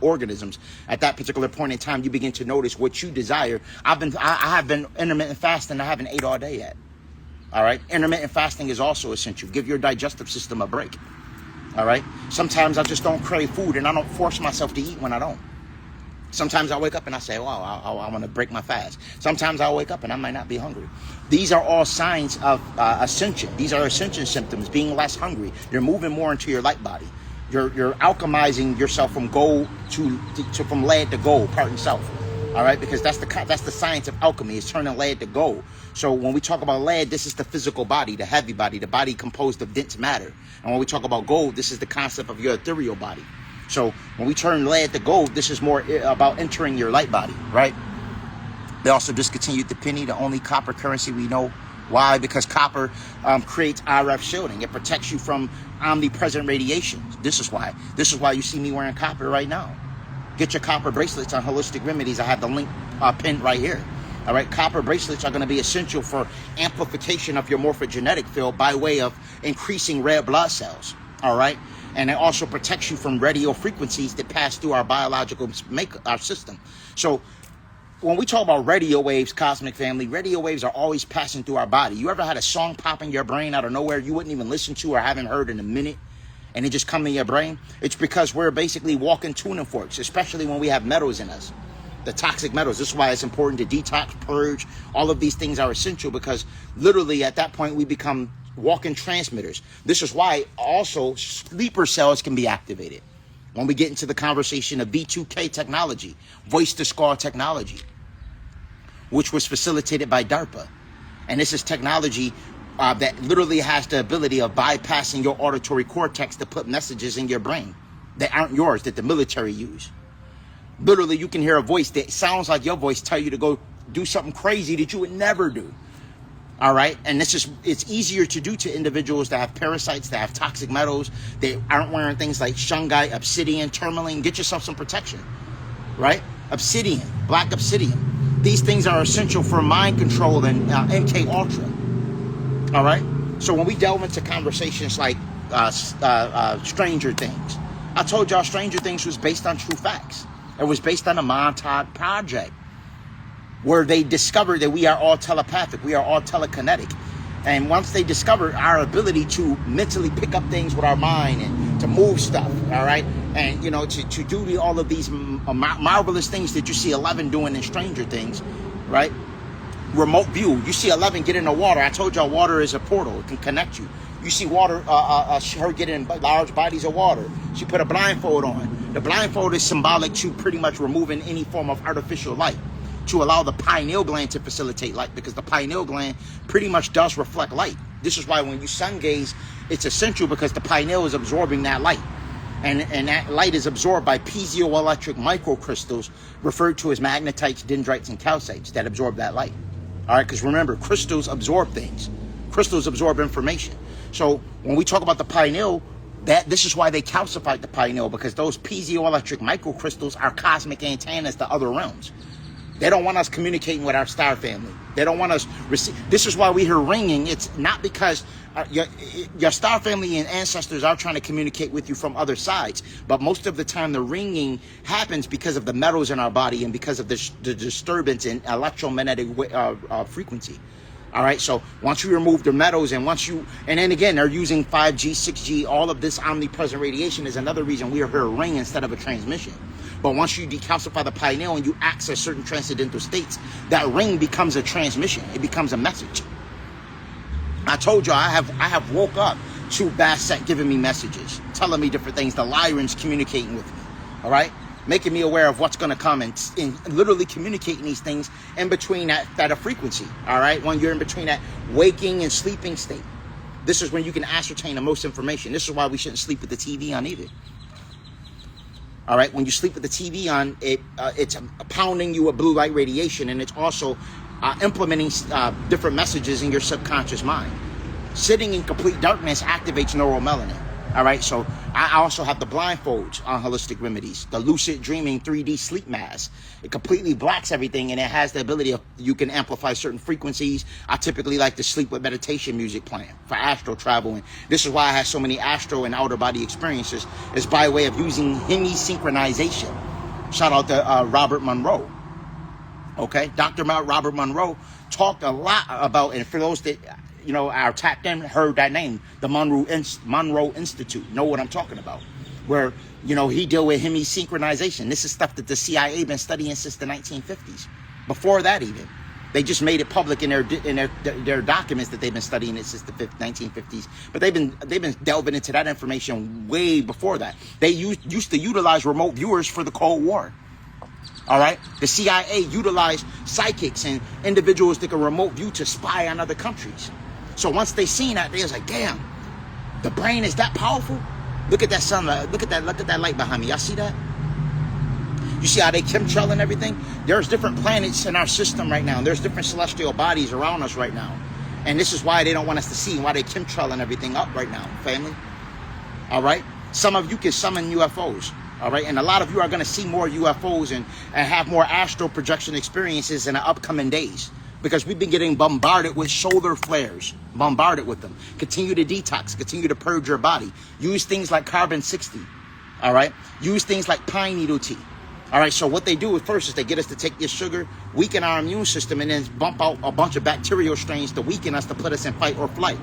organisms, at that particular point in time, you begin to notice what you desire. I have been intermittent fasting. I haven't ate all day yet. All right. Intermittent fasting is also essential. Give your digestive system a break. All right. Sometimes I just don't crave food, and I don't force myself to eat when I don't. Sometimes I wake up and I say, wow, I want to break my fast. Sometimes I wake up and I might not be hungry. These are all signs of ascension. These are ascension symptoms, being less hungry. You're moving more into your light body. You're alchemizing yourself from gold from lead to gold, part and self. All right, because that's the science of alchemy, is turning lead to gold. So when we talk about lead, this is the physical body, the heavy body, the body composed of dense matter. And when we talk about gold, this is the concept of your ethereal body. So when we turn lead to gold, this is more about entering your light body, right? They also discontinued the penny, the only copper currency we know. Why? Because copper creates RF shielding. It protects you from omnipresent radiation. This is why. This is why you see me wearing copper right now. Get your copper bracelets on Holistic Remedies. I have the link pinned right here. All right, copper bracelets are going to be essential for amplification of your morphogenetic field by way of increasing red blood cells. All right, and it also protects you from radio frequencies that pass through our biological our system. So when we talk about radio waves, cosmic family, radio waves are always passing through our body. You ever had a song pop in your brain out of nowhere you wouldn't even listen to or haven't heard in a minute, and it just come in your brain? It's because we're basically walking tuning forks, especially when we have metals in us, the toxic metals. This is why it's important to detox, purge. All of these things are essential, because literally at that point we become walking transmitters. This is why also sleeper cells can be activated. When we get into the conversation of V2K technology, voice to skull technology, which was facilitated by DARPA. And this is technology that literally has the ability of bypassing your auditory cortex to put messages in your brain that aren't yours, that the military use. Literally, you can hear a voice that sounds like your voice tell you to go do something crazy that you would never do. All right, and it's easier to do to individuals that have parasites, that have toxic metals, they aren't wearing things like shungite, obsidian, tourmaline. Get yourself some protection, right? Obsidian, black obsidian. These things are essential for mind control and MK Ultra. All right, so when we delve into conversations like Stranger Things, I told y'all Stranger Things was based on true facts. It was based on a Montauk project, where they discovered that we are all telepathic, we are all telekinetic. And once they discovered our ability to mentally pick up things with our mind and to move stuff, all right, and you know, to do all of these marvelous things that you see Eleven doing in Stranger Things, right? Remote view. You see Eleven get in the water. I told y'all water is a portal. It can connect you. You see water, her get in large bodies of water. She put a blindfold on. The blindfold is symbolic to pretty much removing any form of artificial light, to allow the pineal gland to facilitate light, because the pineal gland pretty much does reflect light. This is why when you sun gaze, it's essential, because the pineal is absorbing that light. And that light is absorbed by piezoelectric microcrystals, referred to as magnetites, dendrites, and calcites, that absorb that light. All right, because remember, crystals absorb things. Crystals absorb information. So when we talk about the pineal, this is why they calcified the pineal, because those piezoelectric microcrystals are cosmic antennas to other realms. They don't want us communicating with our star family. They don't want us receive. This is why we hear ringing. It's not because your star family and ancestors are trying to communicate with you from other sides, but most of the time the ringing happens because of the metals in our body and because of the disturbance in electromagnetic frequency. All right, so once you remove the metals, and then again, they're using 5G, 6G, all of this omnipresent radiation is another reason we are here a ring instead of a transmission. But once you decalcify the pineal and you access certain transcendental states, that ring becomes a transmission. It becomes a message. I told you I have woke up to Basset giving me messages, telling me different things. The Lyrans communicating with me, all right? Making me aware of what's going to come, and literally communicating these things in between that frequency, all right? When you're in between that waking and sleeping state. This is when you can ascertain the most information. This is why we shouldn't sleep with the TV on either. All right, when you sleep with the TV on, it's pounding you with blue light radiation, and it's also implementing different messages in your subconscious mind. Sitting in complete darkness activates neuromelanin. All right, so I also have the blindfolds on Holistic Remedies, the lucid dreaming 3D sleep mask. It completely blocks everything, and it has the ability of, you can amplify certain frequencies. I typically like to sleep with meditation music playing for astral travel, and this is why I have so many astral and outer body experiences, is by way of using hemisynchronization. Shout out to Robert Monroe. Okay, Dr. Robert Monroe talked a lot about, and for those that are tapped in, heard that name, the Monroe Institute, know what I'm talking about, where he deal with hemisynchronization. This is stuff that the CIA been studying since the 1950s. Before that, even they just made it public in their documents that they've been studying it since the 1950s. But they've been delving into that information way before that. They used to utilize remote viewers for the Cold War. All right. The CIA utilized psychics and individuals that can remote view to spy on other countries. So once they seen that, they was like, damn, the brain is that powerful. Look at that sunlight. Look at that light behind me. Y'all see that? You see how they chemtrail and everything? There's different planets in our system right now. There's different celestial bodies around us right now. And this is why they don't want us to see, and why they chemtrailing everything up right now, family. All right? Some of you can summon UFOs. All right, and a lot of you are going to see more UFOs and have more astral projection experiences in the upcoming days, because we've been getting bombarded with solar flares, bombarded with them. Continue to detox, continue to purge your body. Use things like carbon-60, all right? Use things like pine needle tea, all right? So what they do at first is they get us to take this sugar, weaken our immune system, and then bump out a bunch of bacterial strains to weaken us, to put us in fight or flight.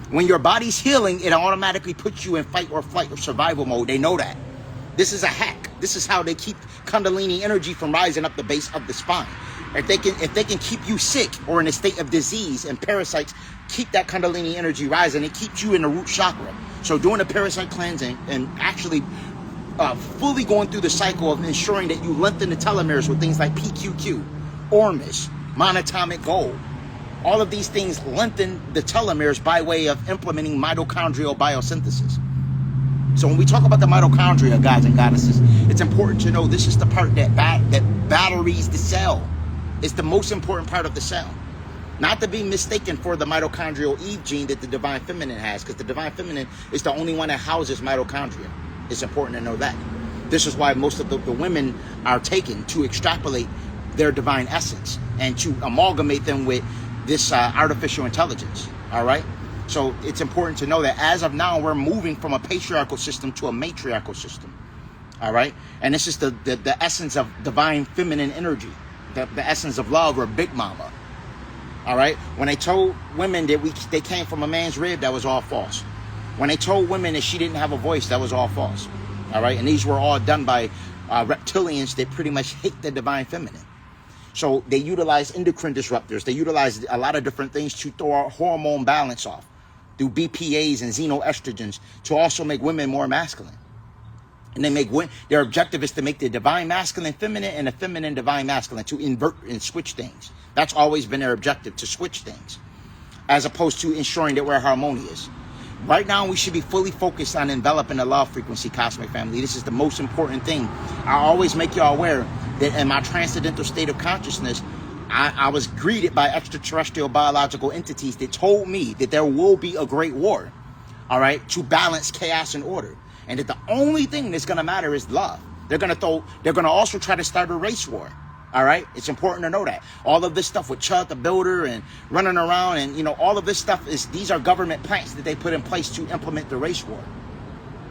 When your body's healing, it automatically puts you in fight or flight or survival mode. They know that. This is a hack. This is how they keep Kundalini energy from rising up the base of the spine. If they can keep you sick or in a state of disease and parasites, keep that Kundalini energy rising. It keeps you in the root chakra. So doing a parasite cleansing and actually fully going through the cycle of ensuring that you lengthen the telomeres with things like PQQ, Ormus, monatomic gold. All of these things lengthen the telomeres by way of implementing mitochondrial biosynthesis. So when we talk about the mitochondria, guys and goddesses, it's important to know this is the part that batteries the cell. It's the most important part of the cell. Not to be mistaken for the mitochondrial Eve gene that the Divine Feminine has, because the Divine Feminine is the only one that houses mitochondria. It's important to know that. This is why most of the women are taken to extrapolate their divine essence and to amalgamate them with this artificial intelligence, all right? So it's important to know that as of now, we're moving from a patriarchal system to a matriarchal system, all right? And this is the essence of divine feminine energy, the essence of love, or Big Mama, all right? When they told women that they came from a man's rib, that was all false. When they told women that she didn't have a voice, that was all false, all right? And these were all done by reptilians that pretty much hate the divine feminine. So they utilize endocrine disruptors. They utilize a lot of different things to throw our hormone balance off, through BPAs and xenoestrogens, to also make women more masculine. And they make their objective is to make the divine masculine feminine and the feminine divine masculine, to invert and switch things. That's always been their objective, to switch things, as opposed to ensuring that we're harmonious. Right now, we should be fully focused on enveloping the love frequency, cosmic family. This is the most important thing. I always make y'all aware that in my transcendental state of consciousness, I was greeted by extraterrestrial biological entities that told me that there will be a great war, all right, to balance chaos and order. And that the only thing that's going to matter is love. They're going to also try to start a race war. All right. It's important to know that all of this stuff with Chud the Builder and running around and, you know, all of this stuff these are government plans that they put in place to implement the race war.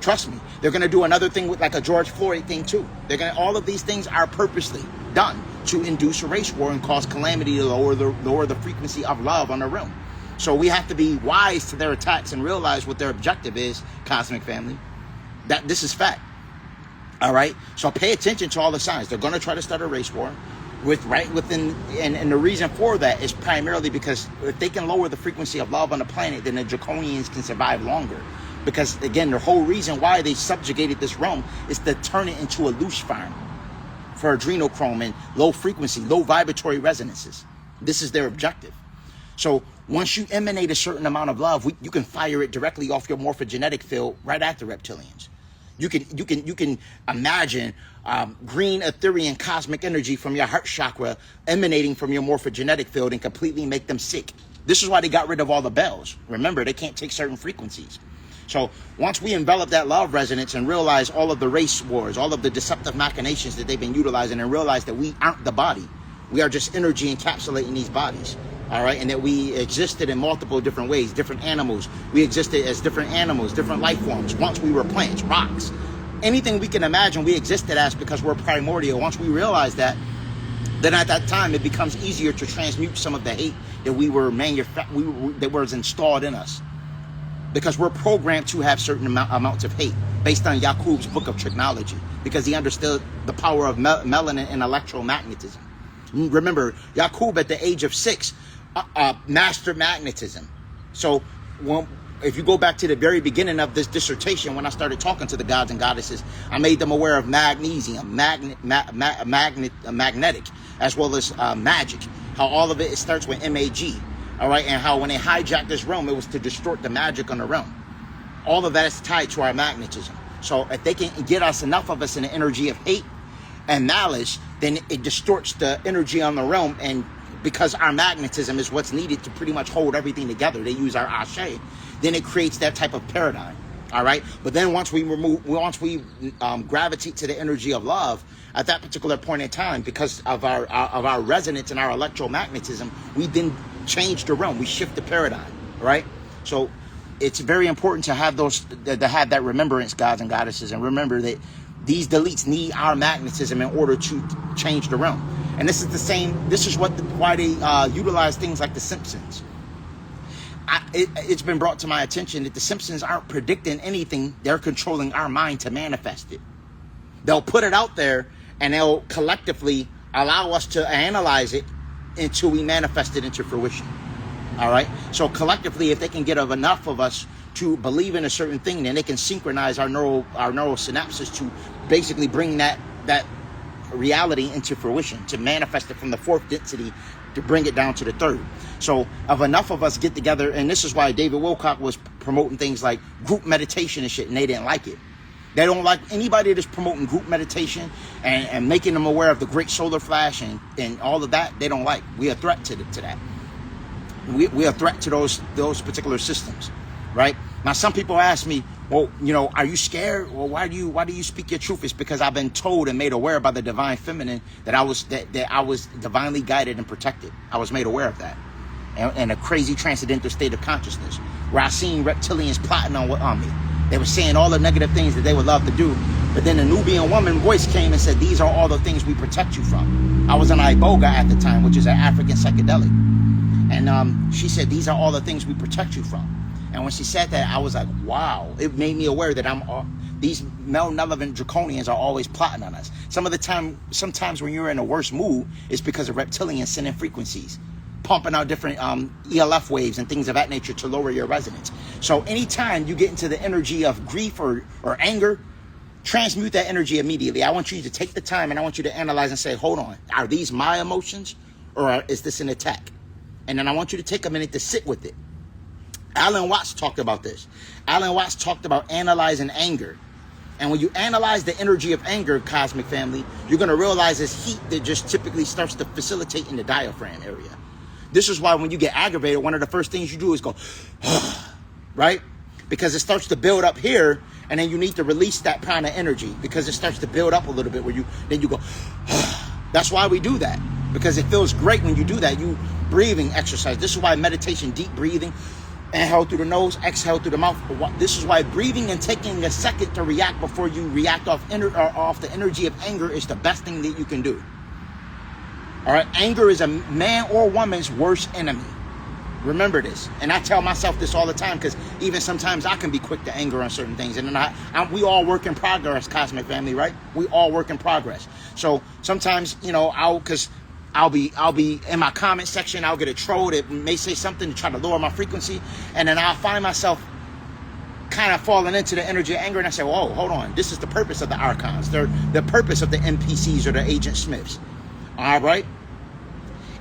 Trust me. They're going to do another thing with like a George Floyd thing, too. All of these things are purposely done to induce a race war and cause calamity, to lower the frequency of love on the realm. So we have to be wise to their attacks and realize what their objective is, cosmic family. That this is fact. All right. So pay attention to all the signs. They're going to try to start a race war and the reason for that is primarily because if they can lower the frequency of love on the planet, then the draconians can survive longer. Because again, the whole reason why they subjugated this realm is to turn it into a loose farm for adrenochrome and low frequency, low vibratory resonances. This is their objective. So once you emanate a certain amount of love, you can fire it directly off your morphogenetic field right at the reptilians. You can imagine green Ethereal cosmic energy from your heart chakra emanating from your morphogenetic field and completely make them sick. This is why they got rid of all the bells. Remember, they can't take certain frequencies. So once we envelop that love resonance and realize all of the race wars, all of the deceptive machinations that they've been utilizing, and realize that we aren't the body, we are just energy encapsulating these bodies. All right, and that we existed in multiple different ways, different animals. We existed as different animals, different life forms. Once we were plants, rocks, anything we can imagine, we existed as, because we're primordial. Once we realize that, then at that time it becomes easier to transmute some of the hate that that was installed in us, because we're programmed to have certain amounts of hate based on Yakub's book of technology, because he understood the power of melanin and electromagnetism. Remember, Yakub at the age of 6 mastered magnetism. So if you go back to the very beginning of this dissertation, when I started talking to the gods and goddesses, I made them aware of magnesium, magnetic, as well as magic. How all of it starts with MAG, all right? And how when they hijacked this realm, it was to distort the magic on the realm. All of that is tied to our magnetism. So if they can get us enough of us in the energy of hate and malice, then it distorts the energy on the realm. And because our magnetism is what's needed to pretty much hold everything together, they use our ashe, then it creates that type of paradigm. All right. But then once we gravitate to the energy of love at that particular point in time, because of our resonance and our electromagnetism, we then change the realm. We shift the paradigm. Right. So it's very important to have that remembrance, gods and goddesses, and remember that these deletes need our magnetism in order to change the realm. And this is the same. This is why they utilize things like The Simpsons. It's been brought to my attention that The Simpsons aren't predicting anything. They're controlling our mind to manifest it. They'll put it out there and they'll collectively allow us to analyze it until we manifest it into fruition. All right. So collectively, if they can get enough of us to believe in a certain thing, then they can synchronize our neural synapses to basically bring that reality into fruition, to manifest it from the fourth density to bring it down to the third. So if enough of us get together, and this is why David Wilcock was promoting things like group meditation and shit, and they didn't like it. They don't like anybody that's promoting group meditation and making them aware of the great solar flash and all of that. They don't like. We're a threat to that. We're a threat to those particular systems, right? Now, some people ask me, well, are you scared? Well, why do you speak your truth? It's because I've been told and made aware by the divine feminine that I was divinely guided and protected. I was made aware of that, in a crazy transcendental state of consciousness, where I seen reptilians plotting on me. They were saying all the negative things that they would love to do, but then a Nubian woman voice came and said, "These are all the things we protect you from." I was on Iboga at the time, which is an African psychedelic. And she said, "These are all the things we protect you from." And when she said that, I was like, wow. It made me aware that these malevolent draconians are always plotting on us. Sometimes when you're in a worse mood, it's because of reptilians sending frequencies, pumping out different ELF waves and things of that nature to lower your resonance. So anytime you get into the energy of grief or anger, transmute that energy immediately. I want you to take the time and I want you to analyze and say, hold on, are these my emotions or is this an attack? And then I want you to take a minute to sit with it. Alan Watts talked about this. Alan Watts talked about analyzing anger. And when you analyze the energy of anger, cosmic family, you're going to realize it's heat that just typically starts to facilitate in the diaphragm area. This is why when you get aggravated, one of the first things you do is go, right? Because it starts to build up here, and then you need to release that kind of energy because it starts to build up a little bit where then you go, That's why we do that, because it feels great when you do that. You breathing exercise. This is why meditation, deep breathing, inhale through the nose, exhale through the mouth. This is why breathing and taking a second to react before you react off the energy of anger is the best thing that you can do. All right, anger is a man or woman's worst enemy. Remember this, and I tell myself this all the time because even sometimes I can be quick to anger on certain things, and then we all work in progress, cosmic family, right? We all work in progress. So sometimes, I'll be in my comment section, I'll get a troll that may say something to try to lower my frequency, and then I'll find myself kind of falling into the energy of anger, and I say, whoa, hold on, this is the purpose of the archons. They're the purpose of the NPCs or the Agent Smiths. All right?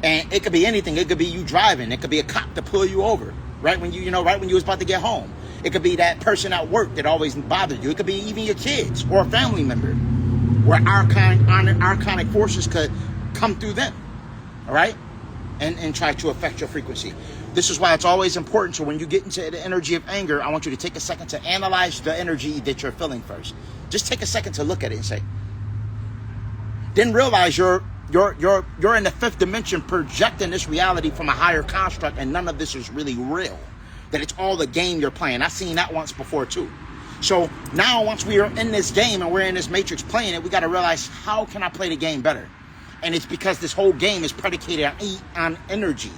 And it could be anything. It could be you driving. It could be a cop to pull you over right when you was about to get home. It could be that person at work that always bothered you. It could be even your kids or a family member where archonic forces could come through them, all right, and try to affect your frequency. This is why it's always important. So when you get into the energy of anger, I want you to take a second to analyze the energy that you're feeling first. Just take a second to look at it and say, then realize you're in the fifth dimension projecting this reality from a higher construct, and none of this is really real. That it's all the game you're playing. I've seen that once before too. So now once we are in this game and we're in this matrix playing it, we got to realize, how can I play the game better? And it's because this whole game is predicated on energy,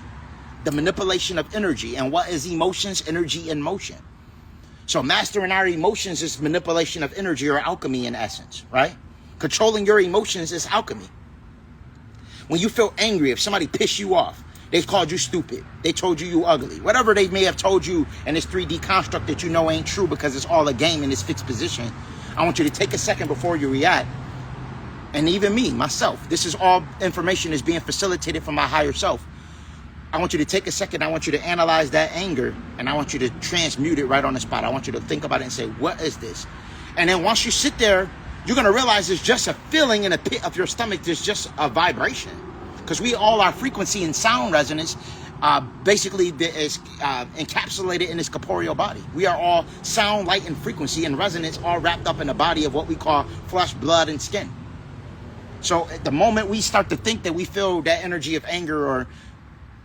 the manipulation of energy. And what is emotions? Energy in motion. So mastering our emotions is manipulation of energy, or alchemy in essence, right? Controlling your emotions is alchemy. When you feel angry, if somebody pisses you off, They called you stupid. They told you ugly. Whatever they may have told you in this 3D construct that you know ain't true because it's all a game in this fixed position. I want you to take a second before you react. And even me, myself, this is all information is being facilitated from my higher self. I want you to take a second. I want you to analyze that anger, and I want you to transmute it right on the spot. I want you to think about it and say, what is this? And then once you sit there, you're going to realize it's just a feeling in the pit of your stomach. There's just a vibration. Because we all are frequency and sound resonance basically is encapsulated in this corporeal body. We are all sound, light, and frequency and resonance all wrapped up in the body of what we call flesh, blood, and skin. So at the moment we start to think that we feel that energy of anger, or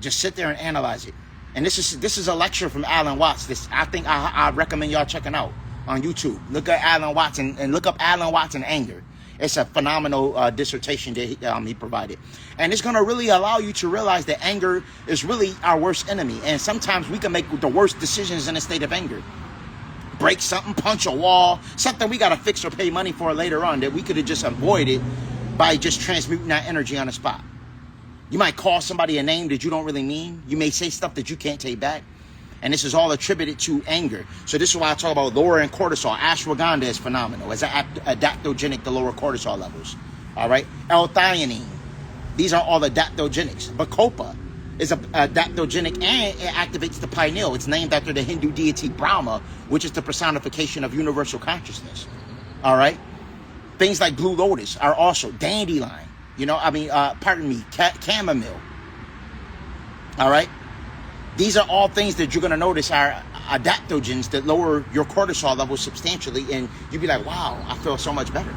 just sit there and analyze it. And this is a lecture from Alan Watts. This I think I recommend y'all checking out on YouTube. Look at Alan Watts and look up Alan Watts and anger. It's a phenomenal dissertation that he provided. And it's going to really allow you to realize that anger is really our worst enemy. And sometimes we can make the worst decisions in a state of anger. Break something, punch a wall, something we got to fix or pay money for later on that we could have just avoided by just transmuting that energy on the spot. You might call somebody a name that you don't really mean. You may say stuff that you can't take back. And this is all attributed to anger. So this is why I talk about lowering cortisol. Ashwagandha is phenomenal. It's adaptogenic to lower cortisol levels. All right. L-theanine. These are all adaptogenics. Bacopa is adaptogenic, and it activates the pineal. It's named after the Hindu deity Brahma, which is the personification of universal consciousness. All right. Things like blue lotus are also dandelion. Chamomile. All right. These are all things that you're going to notice are adaptogens that lower your cortisol levels substantially. And you'll be like, wow, I feel so much better.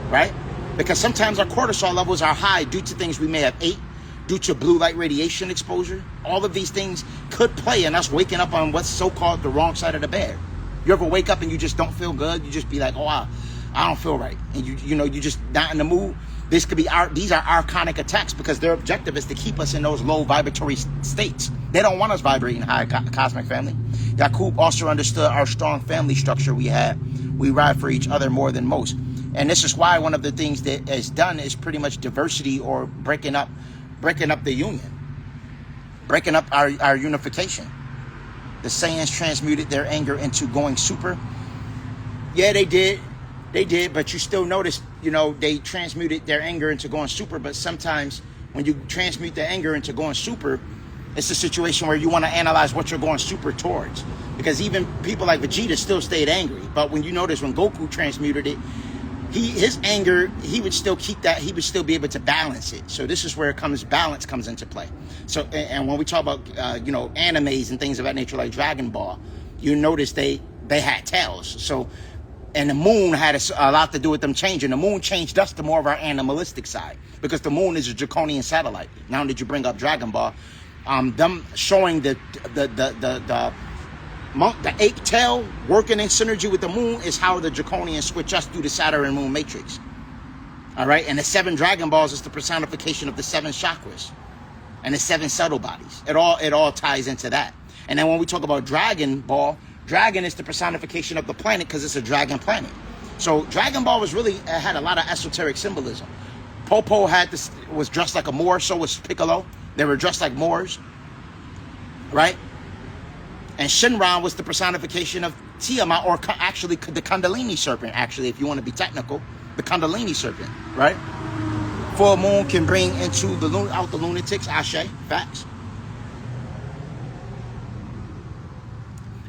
Right? Because sometimes our cortisol levels are high due to things we may have ate, due to blue light radiation exposure. All of these things could play in us waking up on what's so-called the wrong side of the bed. You ever wake up and you just don't feel good? You just be like, oh, I don't feel right. And you just not in the mood. These are archonic attacks because their objective is to keep us in those low vibratory states. They don't want us vibrating high, cosmic family. Yakub also understood our strong family structure we had. We ride for each other more than most. And this is why one of the things that is done is pretty much diversity, or breaking up the union. Breaking up our unification. The Saiyans transmuted their anger into going super. Yeah, they did. They did, but you still notice, they transmuted their anger into going super. But sometimes when you transmute the anger into going super, it's a situation where you want to analyze what you're going super towards. Because even people like Vegeta still stayed angry. But when you notice when Goku transmuted it, his anger, he would still keep that. He would still be able to balance it. So this is where balance comes into play. So, and when we talk about, animes and things of that nature like Dragon Ball, you notice they had tails. So, and the moon had a lot to do with them changing. The moon changed us to more of our animalistic side because the moon is a draconian satellite. Now that you bring up Dragon Ball, them showing the ape tail working in synergy with the moon is how the draconians switch us through the Saturn moon matrix. All right, and the 7 Dragon Balls is the personification of the 7 chakras and the 7 subtle bodies. It all ties into that. And then when we talk about Dragon Ball, dragon is the personification of the planet because it's a dragon planet. So Dragon Ball had a lot of esoteric symbolism. Popo was dressed like a Moor, so was Piccolo. They were dressed like Moors, right? And Shinran was the personification of Tiamat, or actually the Kundalini serpent, actually, if you want to be technical. The Kundalini serpent, right? Full moon can bring out the lunatics, Ashe, facts.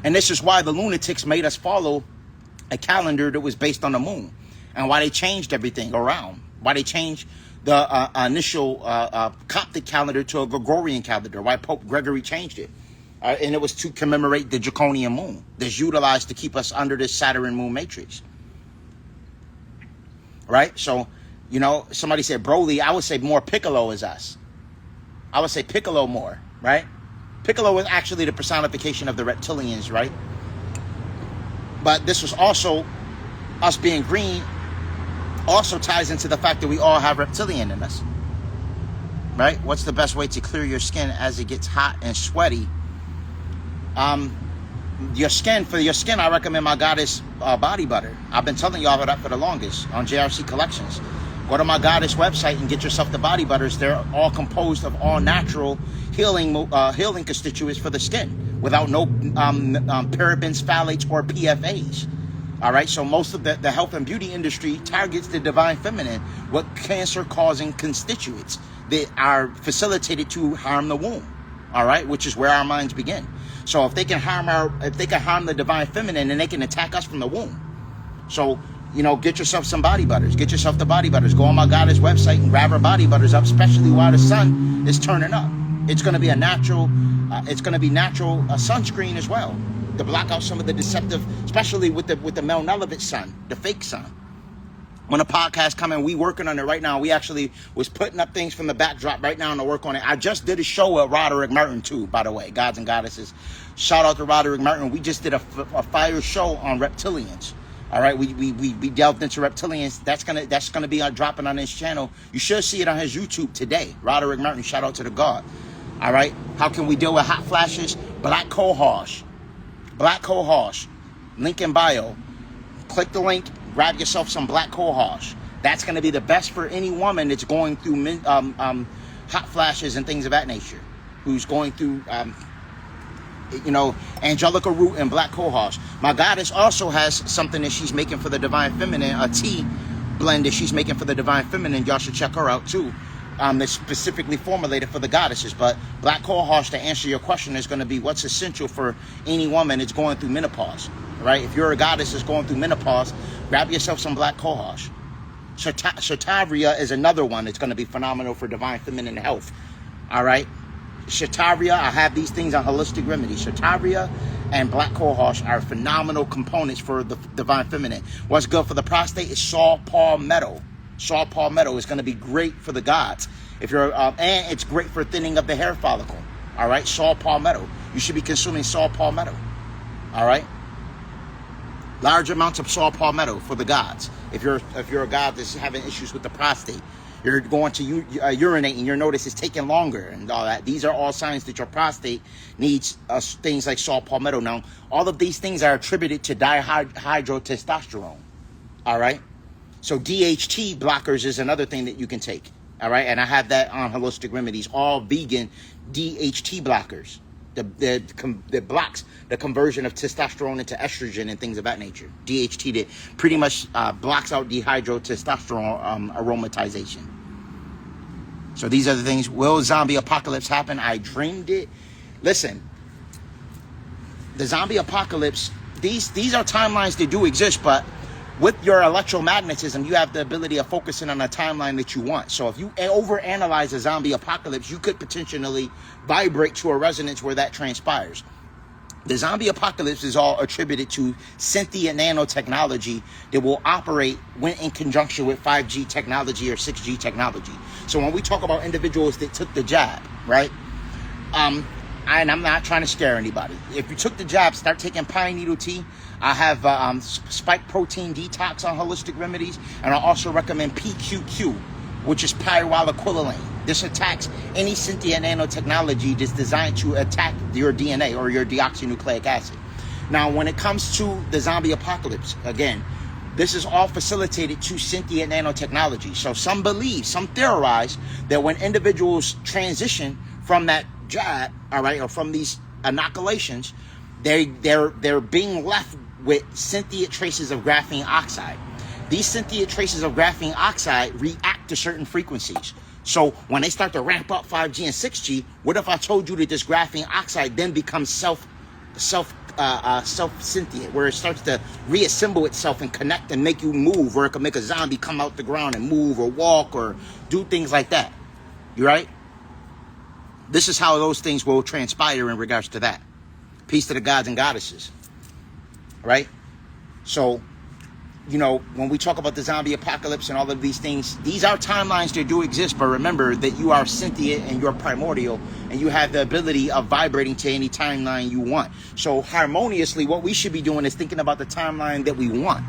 And this is why the lunatics made us follow a calendar that was based on the moon, and why they changed everything around. Why they changed the initial Coptic calendar to a Gregorian calendar. Why Pope Gregory changed it. And it was to commemorate the draconian moon that's utilized to keep us under this Saturn moon matrix. Right? So, somebody said Broly. I would say more Piccolo is us. I would say Piccolo more, right? Piccolo was actually the personification of the reptilians, right? But this was also, us being green, also ties into the fact that we all have reptilian in us. Right? What's the best way to clear your skin as it gets hot and sweaty? For your skin, I recommend my Goddess body butter. I've been telling y'all that for the longest on JRC Collections. Go to my goddess website and get yourself the body butters. They're all composed of all natural healing constituents for the skin, without no parabens, phthalates, or PFAs. All right, so most of the health and beauty industry targets the divine feminine with cancer-causing constituents that are facilitated to harm the womb. All right, which is where our minds begin. So if they can harm the divine feminine, then they can attack us from the womb. So, get yourself some body butters. Get yourself the body butters. Go on my goddess website and grab her body butters up, especially while the sun is turning up. It's going to be natural sunscreen as well, to block out some of the deceptive, especially with the malnelevant sun, the fake sun. When a podcast coming, we working on it right now. We actually was putting up things from the backdrop right now to work on it. I just did a show at Roderick Martin too, by the way, gods and goddesses. Shout out to Roderick Martin. We just did a fire show on reptilians. All right, we delved into reptilians. That's gonna be dropping on his channel. You should see it on his YouTube today. Roderick Martin, shout out to the God. All right, how can we deal with hot flashes? Black cohosh. Link in bio. Click the link. Grab yourself some black cohosh. That's going to be the best for any woman that's going through hot flashes and things of that nature. Who's going through, angelica root and black cohosh. My goddess also has something that she's making for the divine feminine, a tea blend that she's making for the divine feminine. Y'all should check her out too. That's specifically formulated for the goddesses. But black cohosh, to answer your question, is going to be what's essential for any woman that's going through menopause. Right? If you're a goddess that's going through menopause, grab yourself some black cohosh. Shatavria is another one that's going to be phenomenal for divine feminine health. All right? Shatavria, I have these things on Holistic Remedy. Shatavria and black cohosh are phenomenal components for the divine feminine. What's good for the prostate is saw palmetto. Saw palmetto is going to be great for the gods. If you're and it's great for thinning of the hair follicle. All right? Saw palmetto. You should be consuming saw palmetto. All right? Large amounts of saw palmetto for the gods. If you're a god that's having issues with the prostate, you're going to urinate and your notice is taking longer and all that. These are all signs that your prostate needs things like saw palmetto. Now, all of these things are attributed to dihydrotestosterone. All right. So DHT blockers is another thing that you can take. All right. And I have that on Holistic Remedies, all vegan DHT blockers. That blocks the conversion of testosterone into estrogen and things of that nature. DHT that pretty much blocks out dihydrotestosterone aromatization. So these are the things. Will zombie apocalypse happen? I dreamed it. Listen, the zombie apocalypse, these are timelines that do exist, but with your electromagnetism, you have the ability of focusing on a timeline that you want. So if you overanalyze a zombie apocalypse, you could potentially vibrate to a resonance where that transpires. The zombie apocalypse is all attributed to sentient nanotechnology that will operate when in conjunction with 5G technology or 6G technology. So when we talk about individuals that took the jab, right? And I'm not trying to scare anybody. If you took the jab, start taking pine needle tea. I have spike protein detox on Holistic Remedies, and I also recommend PQQ, which is pyroquilline. This attacks any sentient nanotechnology that's designed to attack your DNA or your deoxynucleic acid. Now, when it comes to the zombie apocalypse, again, this is all facilitated to sentient nanotechnology. So some theorize that when individuals transition from that jab, all right, or from these inoculations, they're being left with sentient traces of graphene oxide. These sentient traces of graphene oxide react to certain frequencies. So when they start to ramp up 5G and 6G, what if I told you that this graphene oxide then becomes self-sentient, where it starts to reassemble itself and connect and make you move, or it can make a zombie come out the ground and move or walk or do things like that. You right? This is how those things will transpire in regards to that. Peace to the gods and goddesses. Right? So, when we talk about the zombie apocalypse and all of these things, these are timelines that do exist, but remember that you are sentient and you're primordial, and you have the ability of vibrating to any timeline you want. So harmoniously, what we should be doing is thinking about the timeline that we want.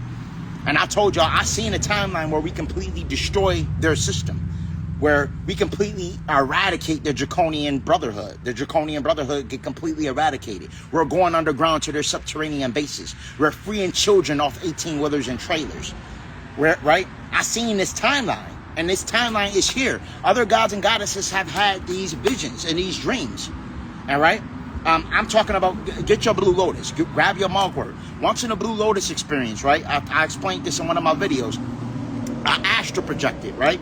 And I told y'all, I seen a timeline where we completely destroy their system, where we completely eradicate the Draconian Brotherhood. The Draconian Brotherhood get completely eradicated. We're going underground to their subterranean bases. We're freeing children off 18-wheelers and trailers. Right? I seen this timeline. And this timeline is here. Other gods and goddesses have had these visions and these dreams. All right? I'm talking about, get your Blue Lotus. Grab your mugwort. Once in a Blue Lotus experience, right? I explained this in one of my videos. I astral projected, right?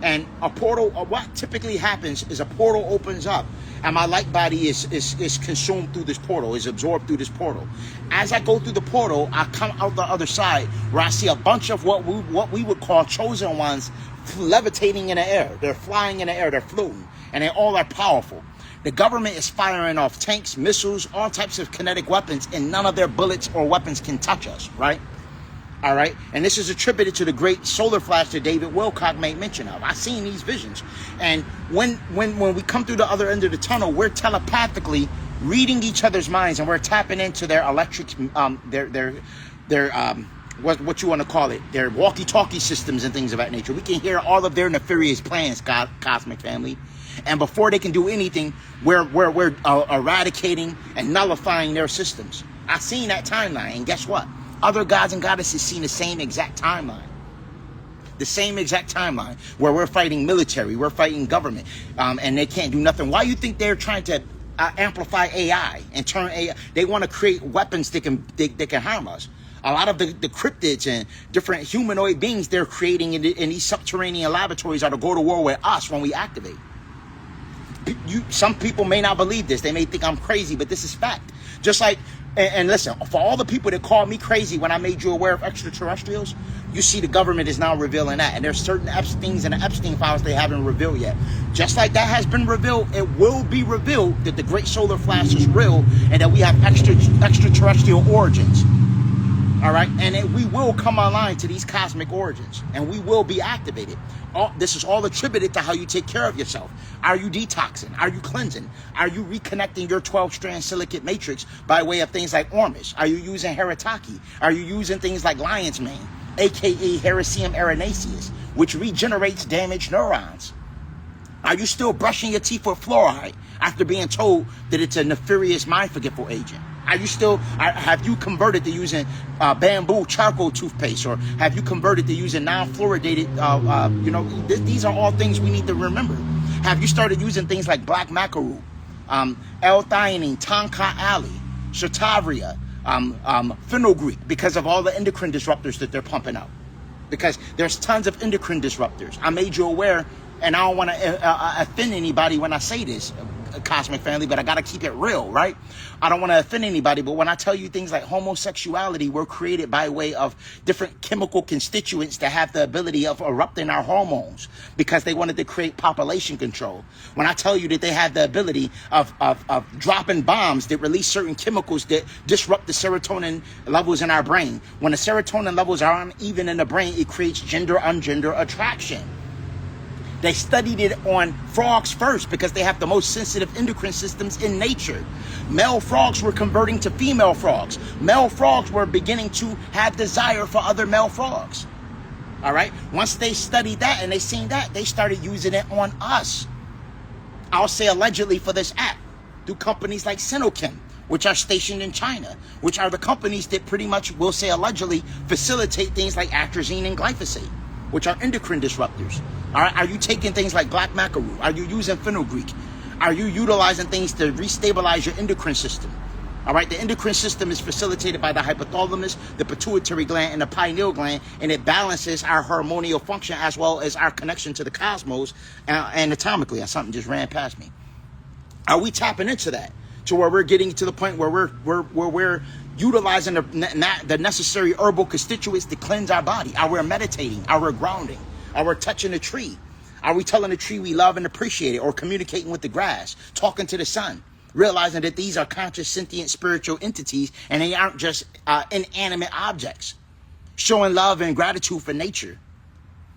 And a portal, what typically happens is a portal opens up and my light body is consumed through this portal, is absorbed through this portal. As I go through the portal, I come out the other side where I see a bunch of what we would call chosen ones levitating in the air. They're flying in the air, they're floating, and they all are powerful. The government is firing off tanks, missiles, all types of kinetic weapons, and none of their bullets or weapons can touch us, right? All right, and this is attributed to the great solar flash that David Wilcock made mention of. I've seen these visions, and when we come through the other end of the tunnel, we're telepathically reading each other's minds, and we're tapping into their electric, what you want to call it, their walkie-talkie systems and things of that nature. We can hear all of their nefarious plans, cosmic family, and before they can do anything, we're eradicating and nullifying their systems. I've seen that timeline, and guess what? Other gods and goddesses seen the same exact timeline. The same exact timeline where we're fighting military, we're fighting government, and they can't do nothing. Why you think they're trying to amplify AI and turn AI? They want to create weapons that can harm us. A lot of the cryptids and different humanoid beings they're creating in these subterranean laboratories are to go to war with us when we activate. Some people may not believe this. They may think I'm crazy, but this is fact. Just like, and listen, for all the people that called me crazy when I made you aware of extraterrestrials, you see the government is now revealing that. And there's certain things in the Epstein files they haven't revealed yet. Just like that has been revealed, it will be revealed that the Great Solar Flash is real and that we have extraterrestrial origins. All right, and we will come online to these cosmic origins, and we will be activated. This is all attributed to how you take care of yourself. Are you detoxing? Are you cleansing? Are you reconnecting your 12-strand silicate matrix by way of things like Ormus? Are you using Herataki? Are you using things like lion's mane, aka Hericium erinaceus, which regenerates damaged neurons? Are you still brushing your teeth with fluoride after being told that it's a nefarious mind forgetful agent? Have you converted to using bamboo charcoal toothpaste, or have you converted to using non-fluoridated, these are all things we need to remember. Have you started using things like black mackerel, L-theanine, tonka ali, shotavria, fenugreek, because of all the endocrine disruptors that they're pumping out? Because there's tons of endocrine disruptors. I made you aware, and I don't want to offend anybody when I say this, cosmic family, but I got to keep it real, right? I don't want to offend anybody, but when I tell you things like homosexuality were created by way of different chemical constituents that have the ability of erupting our hormones because they wanted to create population control. When I tell you that they have the ability of dropping bombs that release certain chemicals that disrupt the serotonin levels in our brain. When the serotonin levels are uneven in the brain, it creates gender-ungender attraction. They studied it on frogs first because they have the most sensitive endocrine systems in nature. Male frogs were converting to female frogs. Male frogs were beginning to have desire for other male frogs. All right? Once they studied that and they seen that, they started using it on us. I'll say allegedly for this app through companies like Sinochem, which are stationed in China, which are the companies that pretty much, will say allegedly, facilitate things like atrazine and glyphosate, which are endocrine disruptors. All right? Are you taking things like black mackerel? Are you using fenugreek? Are you utilizing things to restabilize your endocrine system? All right? The endocrine system is facilitated by the hypothalamus, the pituitary gland, and the pineal gland, and it balances our hormonal function as well as our connection to the cosmos anatomically. Something just ran past me. Are we tapping into that to where we're getting to the point where we're utilizing the necessary herbal constituents to cleanse our body? Are we meditating? Are we grounding? Are we touching a tree? Are we telling the tree we love and appreciate it, or communicating with the grass, talking to the sun, realizing that these are conscious, sentient, spiritual entities and they aren't just inanimate objects? Showing love and gratitude for nature,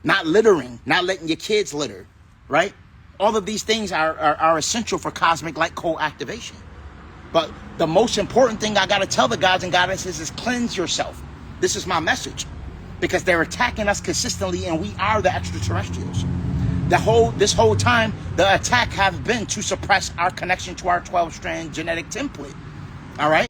not littering, not letting your kids litter, right? All of these things are essential for cosmic light co-activation. But the most important thing I got to tell the gods and goddesses is cleanse yourself. This is my message. Because they're attacking us consistently, and we are the extraterrestrials. This whole time, the attack have been to suppress our connection to our 12-strand genetic template. All right?